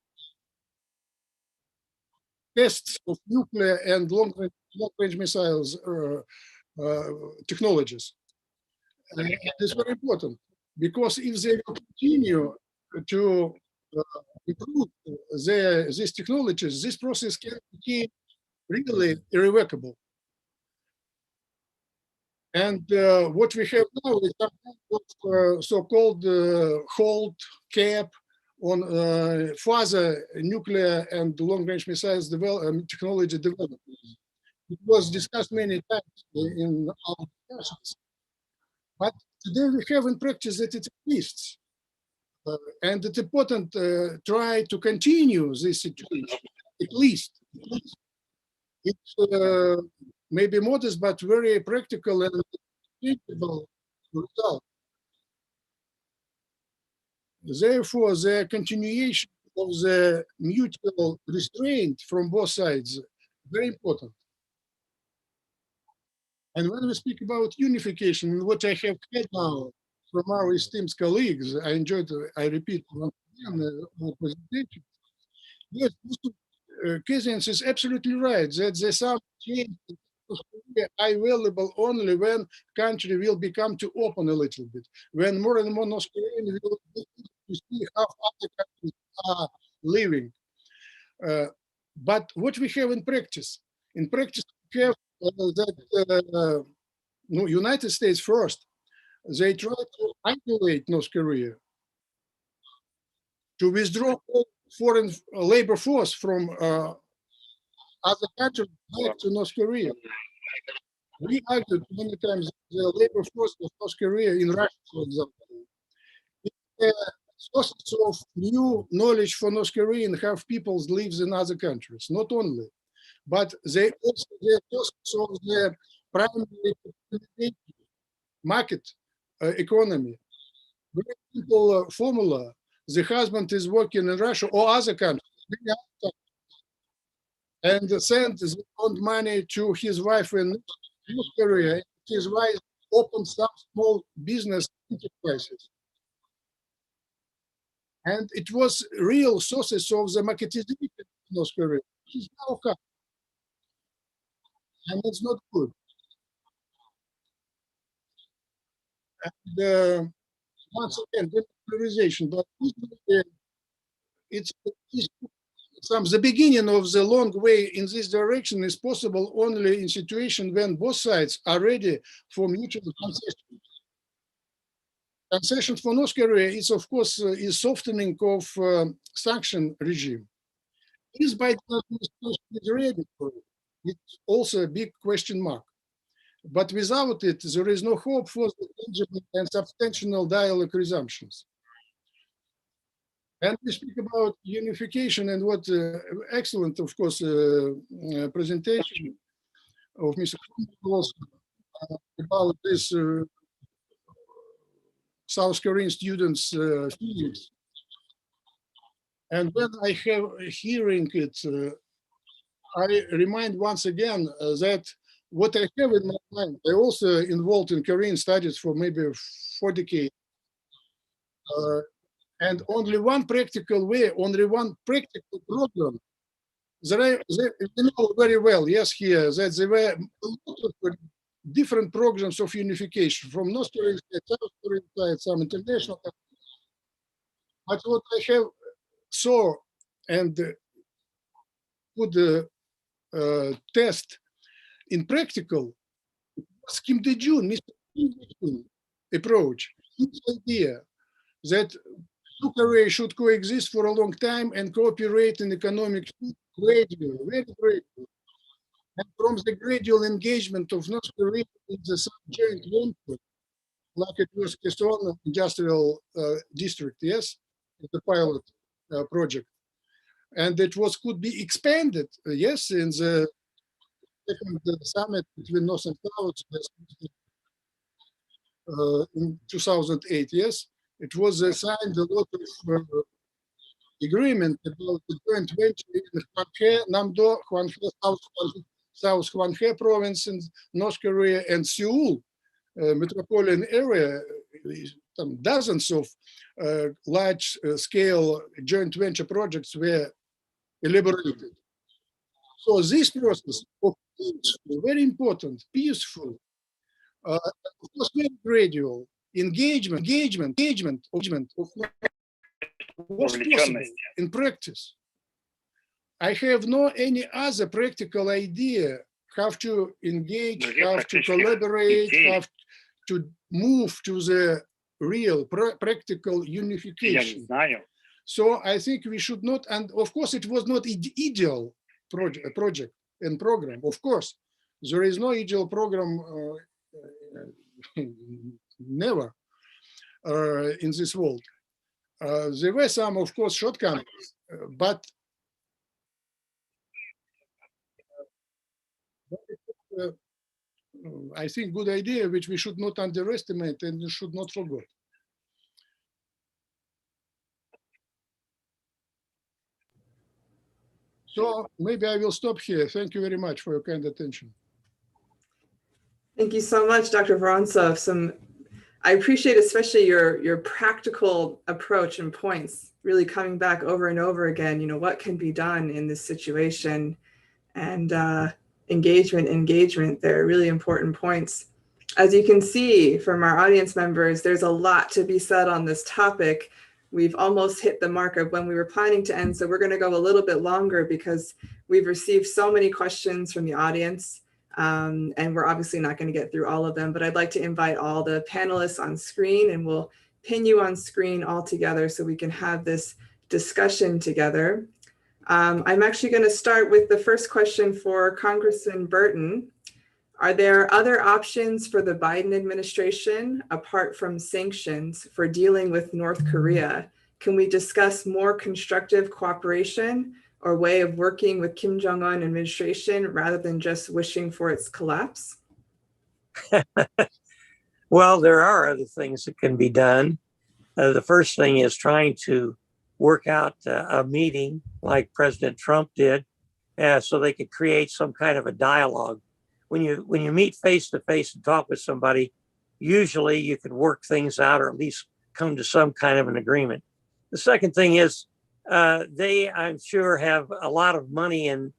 tests of nuclear and long-range missiles technologies. And it's very important, because if they continue to improve these technologies, this process can become really irrevocable. And what we have now is some kind of so-called hold cap on further nuclear and long-range missiles technology development. It was discussed many times in our discussions. But today we have in practice that it exists. And it's important to try to continue this situation, at least. It's maybe modest, but very practical and achievable result. Therefore, the continuation of the mutual restraint from both sides, very important. And when we speak about unification, what I have heard now from our esteemed colleagues, I enjoyed, I repeat once again, the presentation. Yes, Mr. Kazins is absolutely right that the some change are available only when country will become to open a little bit, when more and more North Koreans will be to see how other countries are living. But what we have in practice we have that United States first, they try to isolate North Korea, to withdraw foreign labor force from other countries back to North Korea. We argued many times the labor force of North Korea in Russia, for example, is a source of new knowledge for North Korea and have people lives in other countries. Not only, but they also the source of the primary market economy. Very simple formula. The husband is working in Russia or other countries, and sends his own money to his wife in North Korea. His wife opens some small business enterprises. And it was real sources of the marketization in North Korea. Which is now cut. And it's not good. And once again, demilitarization, but it's the beginning of the long way in this direction is possible only in situation when both sides are ready for mutual concession. Concession for North Korea is, of course, is softening of sanction regime. Is Biden administration ready for it? It's also a big question mark. But without it, there is no hope for the tangible and substantial dialogue resumptions. And we speak about unification and what excellent, of course, presentation of Mr. Kronberg about this South Korean students' feelings. And when I have hearing it, I remind once again that what I have in my mind, I also involved in Korean studies for maybe 4 decades. And only one practical way, only one practical program. You know very well, yes, here, that there were a lot of different programs of unification from North Korean side, South Korean side, some international. But what I have saw and could test in practical was Kim Dae-jun, Mr. Kim Dae-jun approach, his idea that two Koreas should coexist for a long time and cooperate in economic gradually, very gradually. And from the gradual engagement of North Korea in the joint venture, like it was Keson Industrial District, yes, the pilot project, and it was could be expanded, yes, in the second summit between North and South in 2008, yes, it was signed a lot of agreement about the joint venture in Hwanghae, Namdo, Hwanghae, South Hwanghae province in North Korea, and Seoul metropolitan area. Dozens of large-scale joint venture projects were elaborated. So this process of peaceful, very important, peaceful, of course, very gradual engagement of was possible in practice. I have no any other practical idea how to engage, how to collaborate, how to move to the real practical unification. So I think we should not, and of course it was not ideal project and program. Of course, there is no ideal program, never in this world. There were some, of course, shortcomings, but I think good idea which we should not underestimate and should not forget. So maybe I will stop here. Thank you very much for your kind attention. Thank you so much, Dr. Vorontsov. I appreciate especially your practical approach and points, really coming back over and over again, what can be done in this situation, and engagement, they're really important points. As you can see from our audience members, there's a lot to be said on this topic. We've almost hit the mark of when we were planning to end, so we're going to go a little bit longer because we've received so many questions from the audience. And we're obviously not going to get through all of them, but I'd like to invite all the panelists on screen, and we'll pin you on screen all together so we can have this discussion together. I'm actually going to start with the first question for Congressman Burton. Are there other options for the Biden administration apart from sanctions for dealing with North Korea? Can we discuss more constructive cooperation or way of working with Kim Jong-un administration rather than just wishing for its collapse? Well, there are other things that can be done. The first thing is trying to work out a meeting like President Trump did, so they could create some kind of a dialogue. When you meet face to face and talk with somebody, usually you can work things out or at least come to some kind of an agreement. The second thing is they, I'm sure, have a lot of money in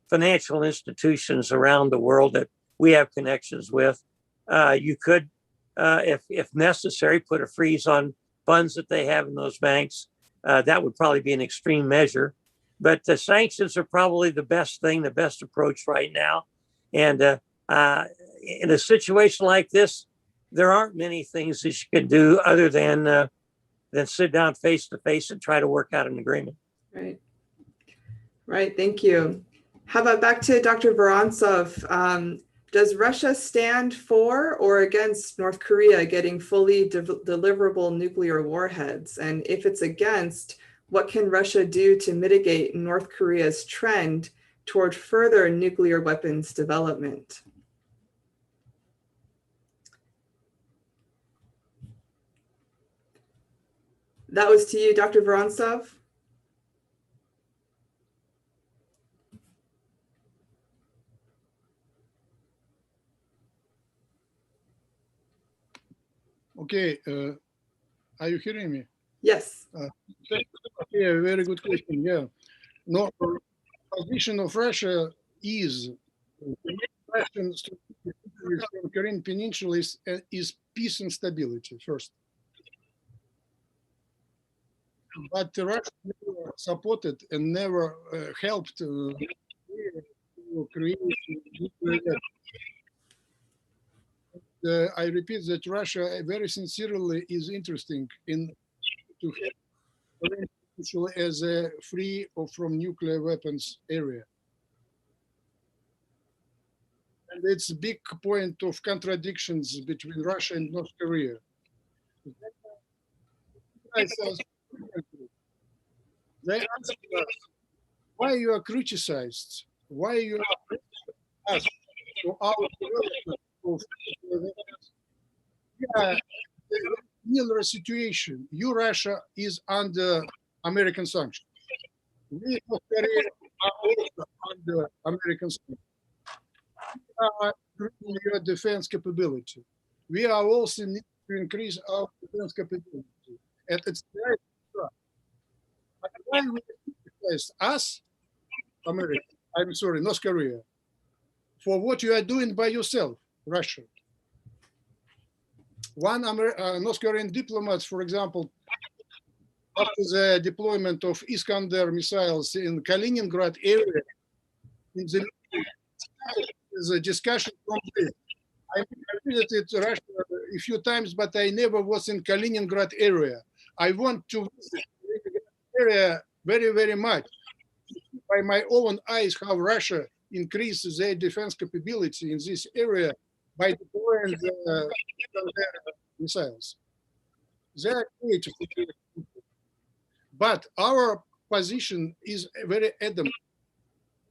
financial institutions around the world that we have connections with. You could, if necessary, put a freeze on funds that they have in those banks. That would probably be an extreme measure. But the sanctions are probably the best thing, the best approach right now. And in a situation like this, there aren't many things that you can do other than sit down face to face and try to work out an agreement. Right. Right. Thank you. How about back to Dr. Vorontsov? Does Russia stand for or against North Korea getting fully deliverable nuclear warheads? And if it's against, what can Russia do to mitigate North Korea's trend toward further nuclear weapons development? That was to you, Dr. Vorontsov. Okay, are you hearing me? Yes. Yeah, very good question. Yeah, no, position of Russia is Russian strategic interest on Korean Peninsula is peace and stability first. But Russia never supported and never helped to create. I repeat that Russia very sincerely is interested in to have Korean Peninsula as a free or from nuclear weapons area. And it's a big point of contradictions between Russia and North Korea. They ask us why you are criticized, why you are asked for our development of similar situation. You, Russia, is under American sanctions. We, North Korea, are also under American sanctions. We are increasing your defense capability. We are also need to increase our defense capability. And it's right. But why we criticize us, America, I'm sorry, North Korea, for what you are doing by yourself, Russia? One North Korean diplomat, for example, after the deployment of Iskander missiles in Kaliningrad area, in the discussion from this. I visited Russia a few times, but I never was in Kaliningrad area. I want to visit the area very, very much. By my own eyes, how Russia increases their defense capability in this area by deploying the missiles. They are creative. But our position is very adamant.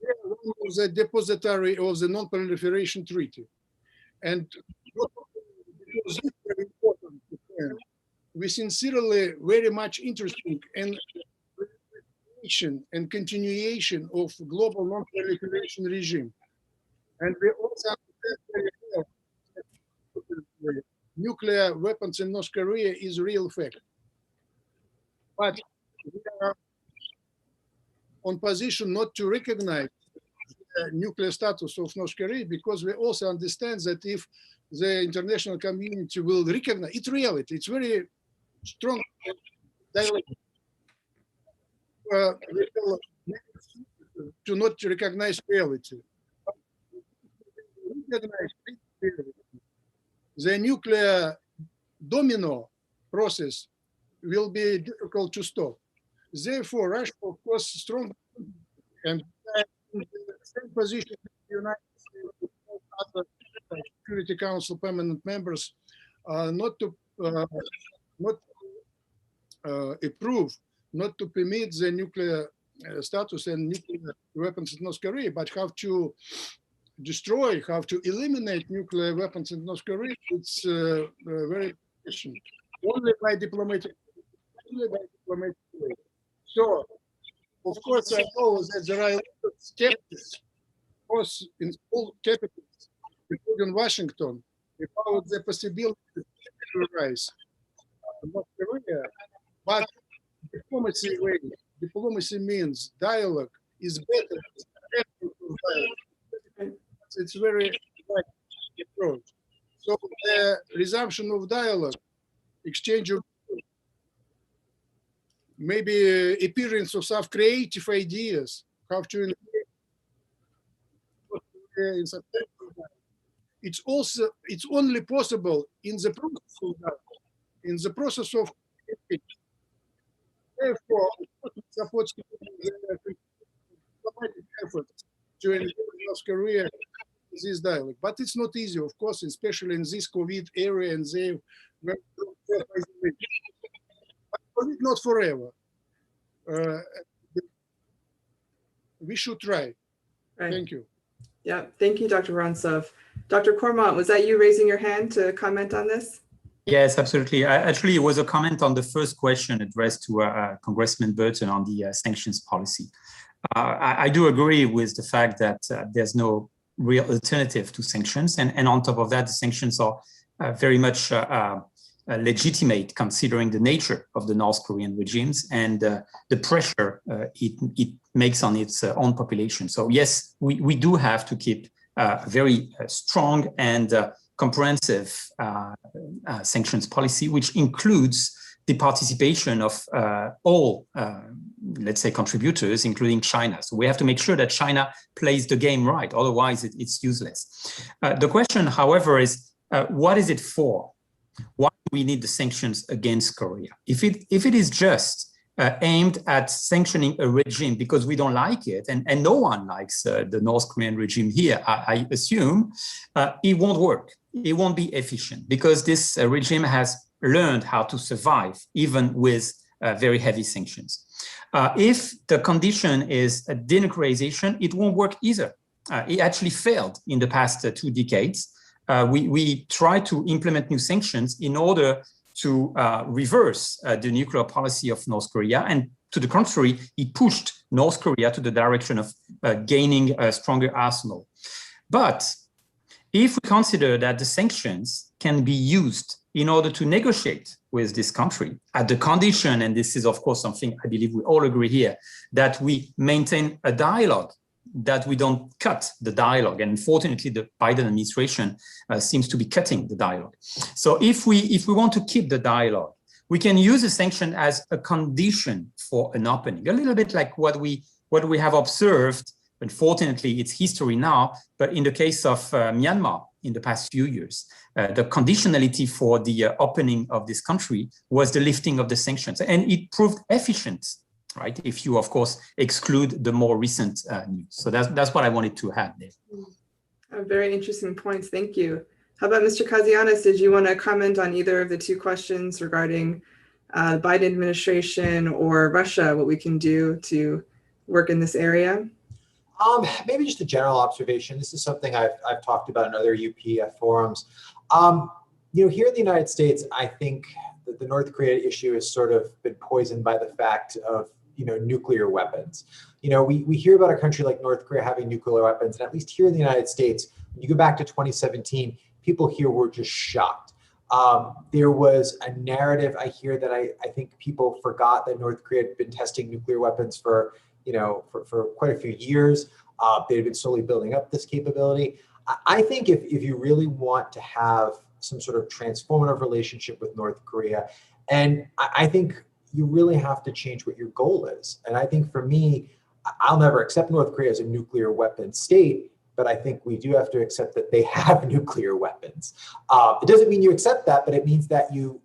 We are one of the depository of the Non-Proliferation Treaty. And because it's very important, we sincerely very much interested in and continuation of global non-proliferation regime. And we also understand very well that nuclear weapons in North Korea is a real fact. But we are on position not to recognize the nuclear status of North Korea because we also understand that if the international community will recognize it's reality, it's very strong dialogue. To not recognize reality. The nuclear domino process will be difficult to stop. Therefore, Russia, of course, strong and in the same position in the United States with other Security Council permanent members, not to approve, not to permit the nuclear status and nuclear weapons in North Korea, but how to destroy, how to eliminate nuclear weapons in North Korea, it's very efficient. Only by diplomatic way. So, of course, I know that there are skeptics, of course, in all capitals, including Washington, about the possibility to terrorize North Korea, but diplomacy means dialogue is better. It's very right approach. So the resumption of dialogue, exchange of maybe appearance of some creative ideas, how to engage. It's only possible in the process of dialogue, in the process of therefore, supports diplomatic efforts to engage North Korea in this dialogue. But it's not easy, of course, especially in this COVID area, and they but COVID not forever. We should try. Right. Thank you. Yeah, thank you, Dr. Vorontsov. Dr. Cormont, was that you raising your hand to comment on this? Yes, absolutely. Actually, it was a comment on the first question addressed to Congressman Burton on the sanctions policy. I do agree with the fact that there's no real alternative to sanctions. And on top of that, the sanctions are very much legitimate considering the nature of the North Korean regimes and the pressure it makes on its own population. So yes, we do have to keep a very strong and comprehensive sanctions policy, which includes the participation of all, let's say, contributors, including China. So we have to make sure that China plays the game right, otherwise it's useless. The question, however, is what is it for? Why do we need the sanctions against Korea? If it is just aimed at sanctioning a regime because we don't like it, and no one likes the North Korean regime here, I assume, it won't work. It won't be efficient because this regime has learned how to survive even with very heavy sanctions. If the condition is a denuclearization, it won't work either. It actually failed in the past 2 decades. We tried to implement new sanctions in order to reverse the nuclear policy of North Korea. And to the contrary, it pushed North Korea to the direction of gaining a stronger arsenal. But if we consider that the sanctions can be used in order to negotiate with this country at the condition, and this is of course something I believe we all agree here, that we maintain a dialogue, that we don't cut the dialogue. And unfortunately, the Biden administration seems to be cutting the dialogue. So if we want to keep the dialogue, we can use a sanction as a condition for an opening, a little bit like what we have observed. Unfortunately, it's history now, but in the case of Myanmar in the past few years, the conditionality for the opening of this country was the lifting of the sanctions, and it proved efficient, right? If you, of course, exclude the more recent news. So that's what I wanted to add there. Very interesting points. Thank you. How about Mr. Kazianis? Did you want to comment on either of the 2 questions regarding the Biden administration or Russia, what we can do to work in this area? Maybe just a general observation. This is something I've talked about in other UPF forums. Here in the United States, I think that the North Korea issue has sort of been poisoned by the fact of nuclear weapons. We hear about a country like North Korea having nuclear weapons, and at least here in the United States, when you go back to 2017, people here were just shocked. There was a narrative I hear that I think people forgot that North Korea had been testing nuclear weapons for quite a few years. They had been slowly building up this capability. I think if you really want to have some sort of transformative relationship with North Korea, and I think you really have to change what your goal is. And I think for me, I'll never accept North Korea as a nuclear weapon state, but I think we do have to accept that they have nuclear weapons. It doesn't mean you accept that, but it means that you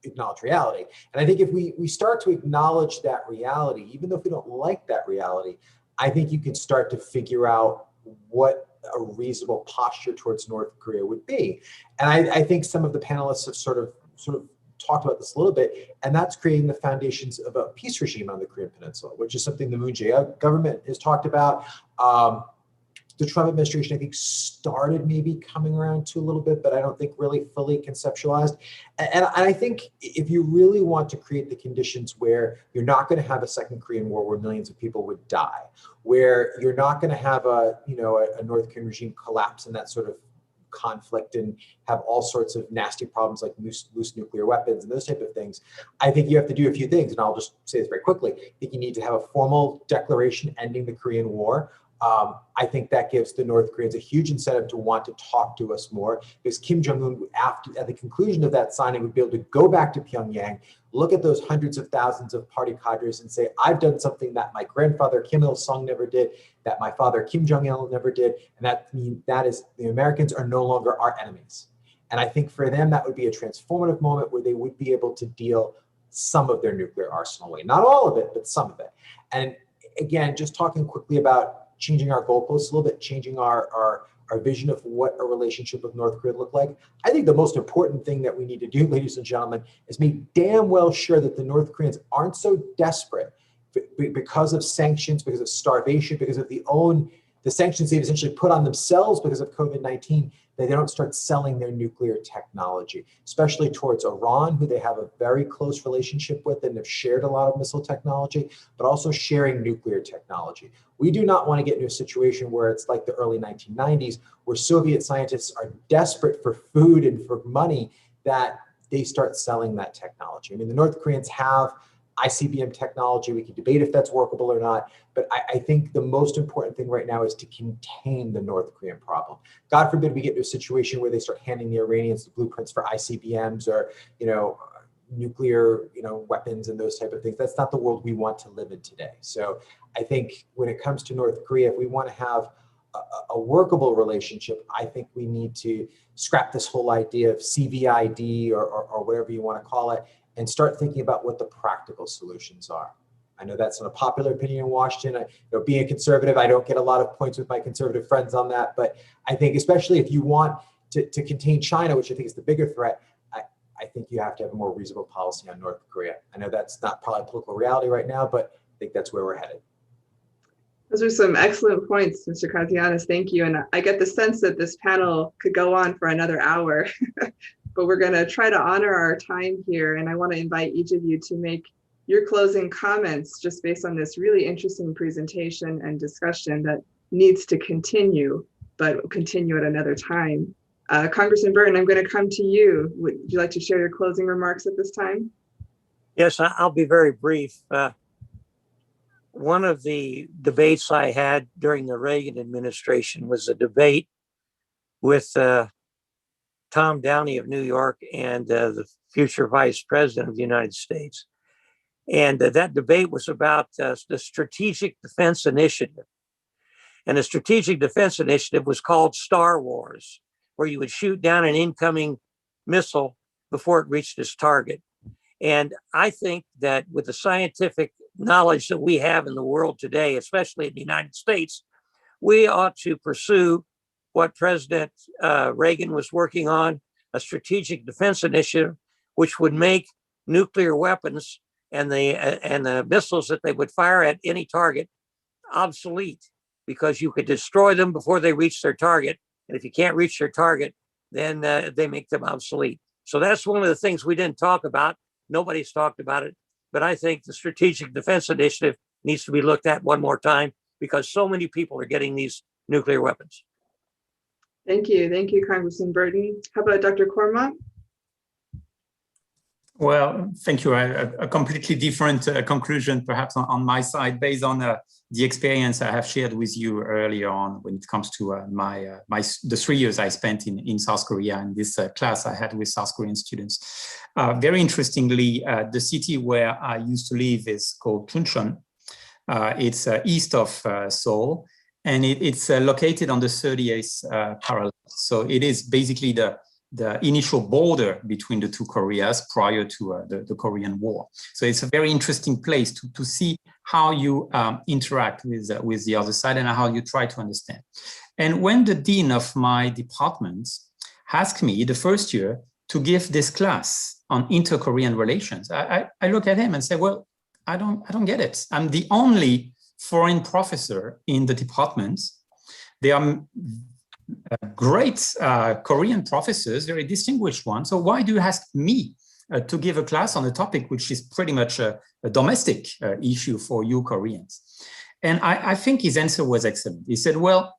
acknowledge reality. And I think if we start to acknowledge that reality, even though if we don't like that reality, I think you can start to figure out what a reasonable posture towards North Korea would be. And I think some of the panelists have sort of talked about this a little bit, and that's creating the foundations of a peace regime on the Korean Peninsula, which is something the Moon Jae-in government has talked about. The Trump administration, I think, started maybe coming around to a little bit, but I don't think really fully conceptualized. And I think if you really want to create the conditions where you're not going to have a second Korean War where millions of people would die, where you're not going to have a North Korean regime collapse in that sort of conflict and have all sorts of nasty problems like loose nuclear weapons and those type of things, I think you have to do a few things. And I'll just say this very quickly. I think you need to have a formal declaration ending the Korean War. I think that gives the North Koreans a huge incentive to want to talk to us more, because Kim Jong-un, at the conclusion of that signing, would be able to go back to Pyongyang, look at those hundreds of thousands of party cadres and say, I've done something that my grandfather Kim Il-sung never did, that my father Kim Jong-il never did, and that is the Americans are no longer our enemies. And I think for them, that would be a transformative moment where they would be able to deal some of their nuclear arsenal away. Not all of it, but some of it. And again, just talking quickly about changing our goalposts a little bit, changing our vision of what a relationship with North Korea look like. I think the most important thing that we need to do, ladies and gentlemen, is make damn well sure that the North Koreans aren't so desperate because of sanctions, because of starvation, because of the sanctions they've essentially put on themselves because of COVID-19, that they don't start selling their nuclear technology, especially towards Iran, who they have a very close relationship with and have shared a lot of missile technology, but also sharing nuclear technology. We do not want to get into a situation where it's like the early 1990s, where Soviet scientists are desperate for food and for money, that they start selling that technology. I mean, the North Koreans have ICBM technology. We can debate if that's workable or not, but I think the most important thing right now is to contain the North Korean problem. God forbid we get to a situation where they start handing the Iranians the blueprints for ICBMs or, nuclear, weapons and those type of things. That's not the world we want to live in today. So I think when it comes to North Korea, if we want to have a workable relationship, I think we need to scrap this whole idea of CVID or whatever you want to call it, and start thinking about what the practical solutions are. I know that's not a popular opinion in Washington. Being a conservative, I don't get a lot of points with my conservative friends on that, but I think especially if you want to contain China, which I think is the bigger threat, I think you have to have a more reasonable policy on North Korea. I know that's not probably political reality right now, but I think that's where we're headed. Those are some excellent points, Mr. Katsianis. Thank you. And I get the sense that this panel could go on for another hour, but we're going to try to honor our time here. And I want to invite each of you to make your closing comments just based on this really interesting presentation and discussion that needs to continue, but continue at another time. Congressman Burton, I'm going to come to you. Would you like to share your closing remarks at this time? Yes, I'll be very brief. One of the debates I had during the Reagan administration was a debate with Tom Downey of New York and the future vice president of the United States. And that debate was about the Strategic Defense Initiative. And the Strategic Defense Initiative was called Star Wars, where you would shoot down an incoming missile before it reached its target. And I think that with the scientific knowledge that we have in the world today, especially in the United States, we ought to pursue what President Reagan was working on, a strategic defense initiative, which would make nuclear weapons and the missiles that they would fire at any target obsolete, because you could destroy them before they reach their target. And if you can't reach their target, then they make them obsolete. So that's one of the things we didn't talk about. Nobody's talked about it. But I think the Strategic Defense Initiative needs to be looked at one more time, because so many people are getting these nuclear weapons. Thank you. Thank you, Congressman Burton. How about Dr. Cormont? Well, thank you. A completely different conclusion, perhaps on my side, based on the experience I have shared with you earlier on when it comes to the 3 years I spent in South Korea and this class I had with South Korean students. Very interestingly, the city where I used to live is called Chuncheon. It's east of Seoul, and it's located on the 38th parallel. So it is basically the initial border between the two Koreas prior to the Korean War. So it's a very interesting place to see how you interact with the other side and how you try to understand. And when the dean of my department asked me the first year to give this class on inter-Korean relations, I look at him and say, well, I don't get it. I'm the only foreign professor in the department. They are great Korean professors, very distinguished ones. So why do you ask me to give a class on a topic which is pretty much a domestic issue for you Koreans? And I think his answer was excellent. He said, well,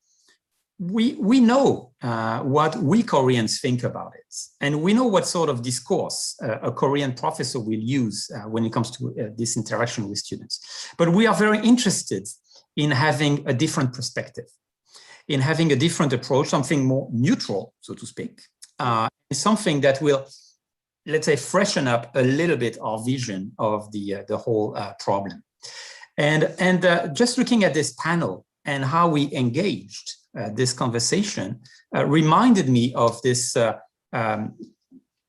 we know what we Koreans think about it. And we know what sort of discourse a Korean professor will use when it comes to this interaction with students. But we are very interested in having a different perspective, in having a different approach, something more neutral, so to speak, something that will, let's say, freshen up a little bit our vision of the whole problem. And just looking at this panel and how we engaged this conversation reminded me of this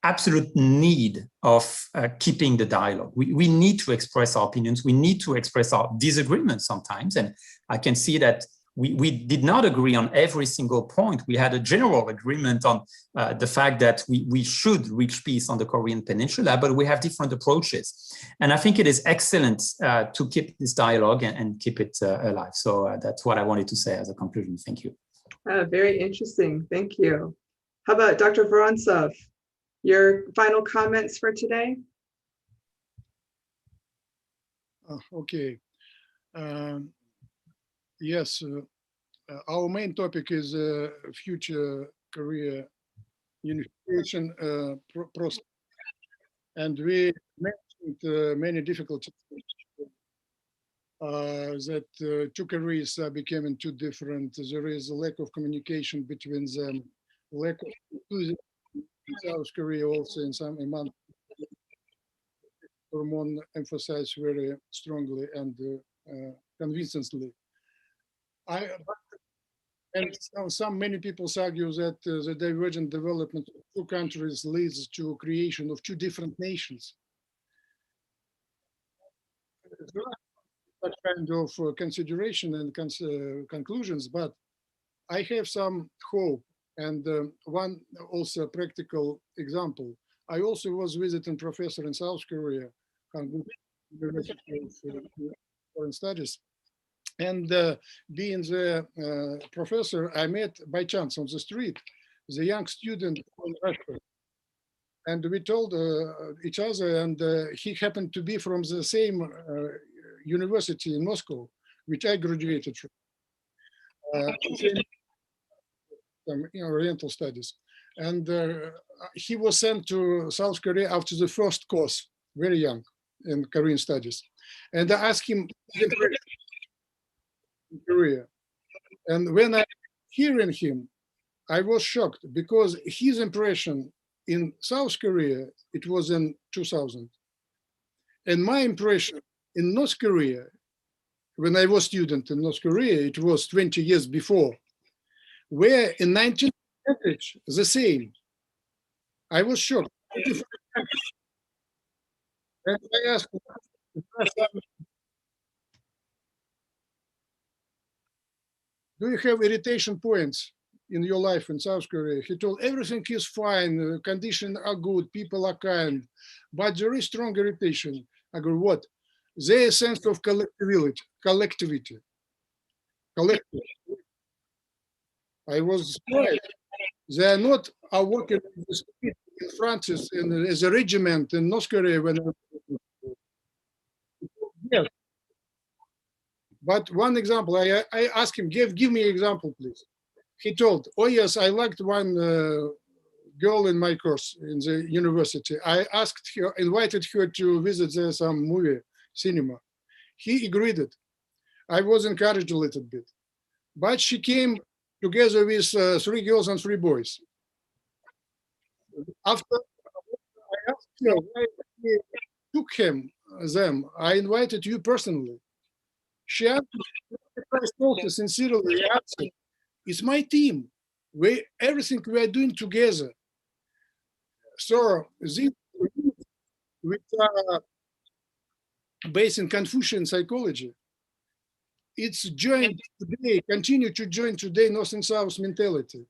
absolute need of keeping the dialogue. We need to express our opinions. We need to express our disagreements sometimes. And I can see that we did not agree on every single point. We had a general agreement on the fact that we should reach peace on the Korean Peninsula, but we have different approaches. And I think it is excellent to keep this dialogue and keep it alive. So that's what I wanted to say as a conclusion. Thank you. Very interesting. Thank you. How about Dr. Vorontsov? Your final comments for today? Okay. Yes, our main topic is future Korea unification process. and we mentioned many difficulties that two Koreas are becoming too different. There is a lack of communication between them, lack of inclusion in South Korea also in some amount. Hormone emphasized very strongly and convincingly. Many people argue that the divergent development of two countries leads to creation of two different nations. There are such kind of consideration and conclusions, but I have some hope and one also practical example. I also was visiting professor in South Korea, University of Foreign Studies. And being the professor, I met by chance on the street the young student from Russia. And we told each other, and he happened to be from the same university in Moscow, which I graduated from, Oriental Studies. And he was sent to South Korea after the first course, very young, in Korean Studies. And I asked him in Korea. And when I hearing him, I was shocked because his impression in South Korea, it was in 2000. And my impression in North Korea, when I was student in North Korea, it was 20 years before, where in 19th century, the same. I was shocked. And I asked, do you have irritation points in your life in South Korea? He told everything is fine, conditions are good, people are kind, but there is strong irritation. I go, what? Their sense of collectivity. I was surprised. They are not working in the street in France as a regiment in North Korea. Yes. But one example, I asked him, give me an example, please. He told, oh yes, I liked one girl in my course in the university. I asked her, invited her to visit some movie, cinema. He agreed it. I was encouraged a little bit. But she came together with 3 girls and 3 boys. After I asked her why he took them, I invited you personally. She answered sincerely, answered, it's my team. Everything we are doing together. So this, which are based in Confucian psychology, it's joined today, continue to join today North and South mentality.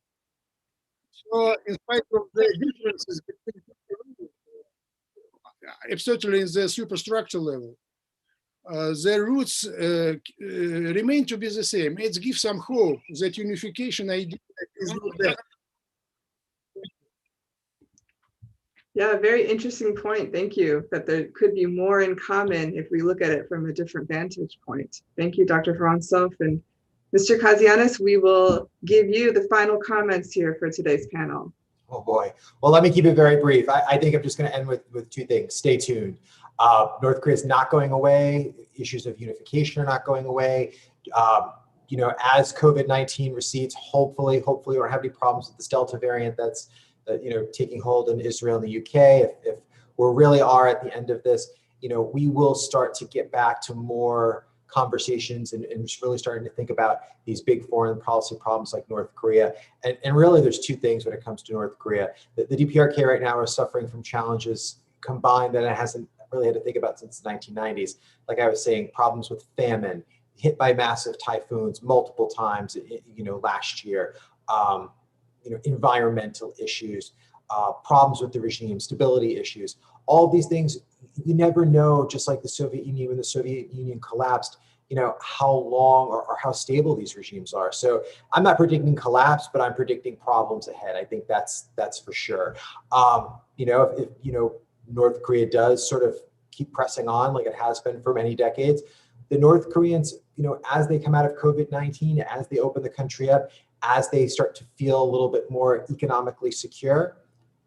So in spite of the differences between, especially in the superstructure level, the roots remain to be the same. It gives some hope that unification idea is not there. Yeah, very interesting point. Thank you. That there could be more in common if we look at it from a different vantage point. Thank you, Dr. Vorontsov. And Mr. Kazianis, we will give you the final comments here for today's panel. Oh boy. Well, let me keep it very brief. I think I'm just going to end with 2 things. Stay tuned. North Korea is not going away. Issues of unification are not going away. As COVID-19 recedes, hopefully we won't have any problems with this Delta variant that's taking hold in Israel and the UK. If we really are at the end of this, we will start to get back to more conversations and really starting to think about these big foreign policy problems like North Korea. And really, there's 2 things when it comes to North Korea. The DPRK right now is suffering from challenges combined that it hasn't really had to think about since the 1990s. Like I was saying, problems with famine, hit by massive typhoons multiple times, last year. Environmental issues, problems with the regime, stability issues, all these things, you never know, just like the Soviet Union, when the Soviet Union collapsed, how long or how stable these regimes are. So I'm not predicting collapse, but I'm predicting problems ahead. I think that's for sure. If North Korea does sort of keep pressing on like it has been for many decades, the North Koreans, as they come out of COVID-19, as they open the country up, as they start to feel a little bit more economically secure,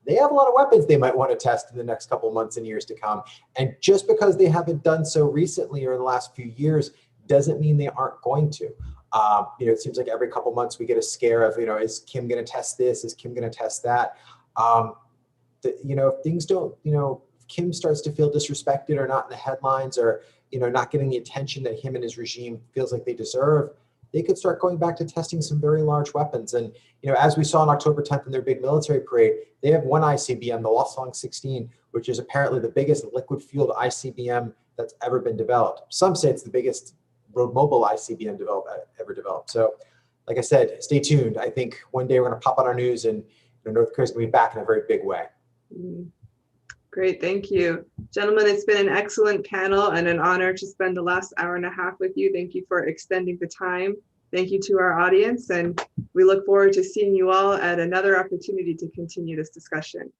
they have a lot of weapons they might want to test in the next couple of months and years to come. And just because they haven't done so recently or in the last few years doesn't mean they aren't going to. It seems like every couple of months we get a scare of, is Kim going to test this? Is Kim going to test that? If things don't, if Kim starts to feel disrespected or not in the headlines or, not getting the attention that him and his regime feels like they deserve, they could start going back to testing some very large weapons. And, as we saw on October 10th in their big military parade, they have one ICBM, the Hwasong 16, which is apparently the biggest liquid-fueled ICBM that's ever been developed. Some say it's the biggest road mobile ICBM ever developed. So, like I said, stay tuned. I think one day we're going to pop on our news and North Korea's going to be back in a very big way. Great, thank you. Gentlemen, it's been an excellent panel and an honor to spend the last hour and a half with you. Thank you for extending the time. Thank you to our audience, and we look forward to seeing you all at another opportunity to continue this discussion.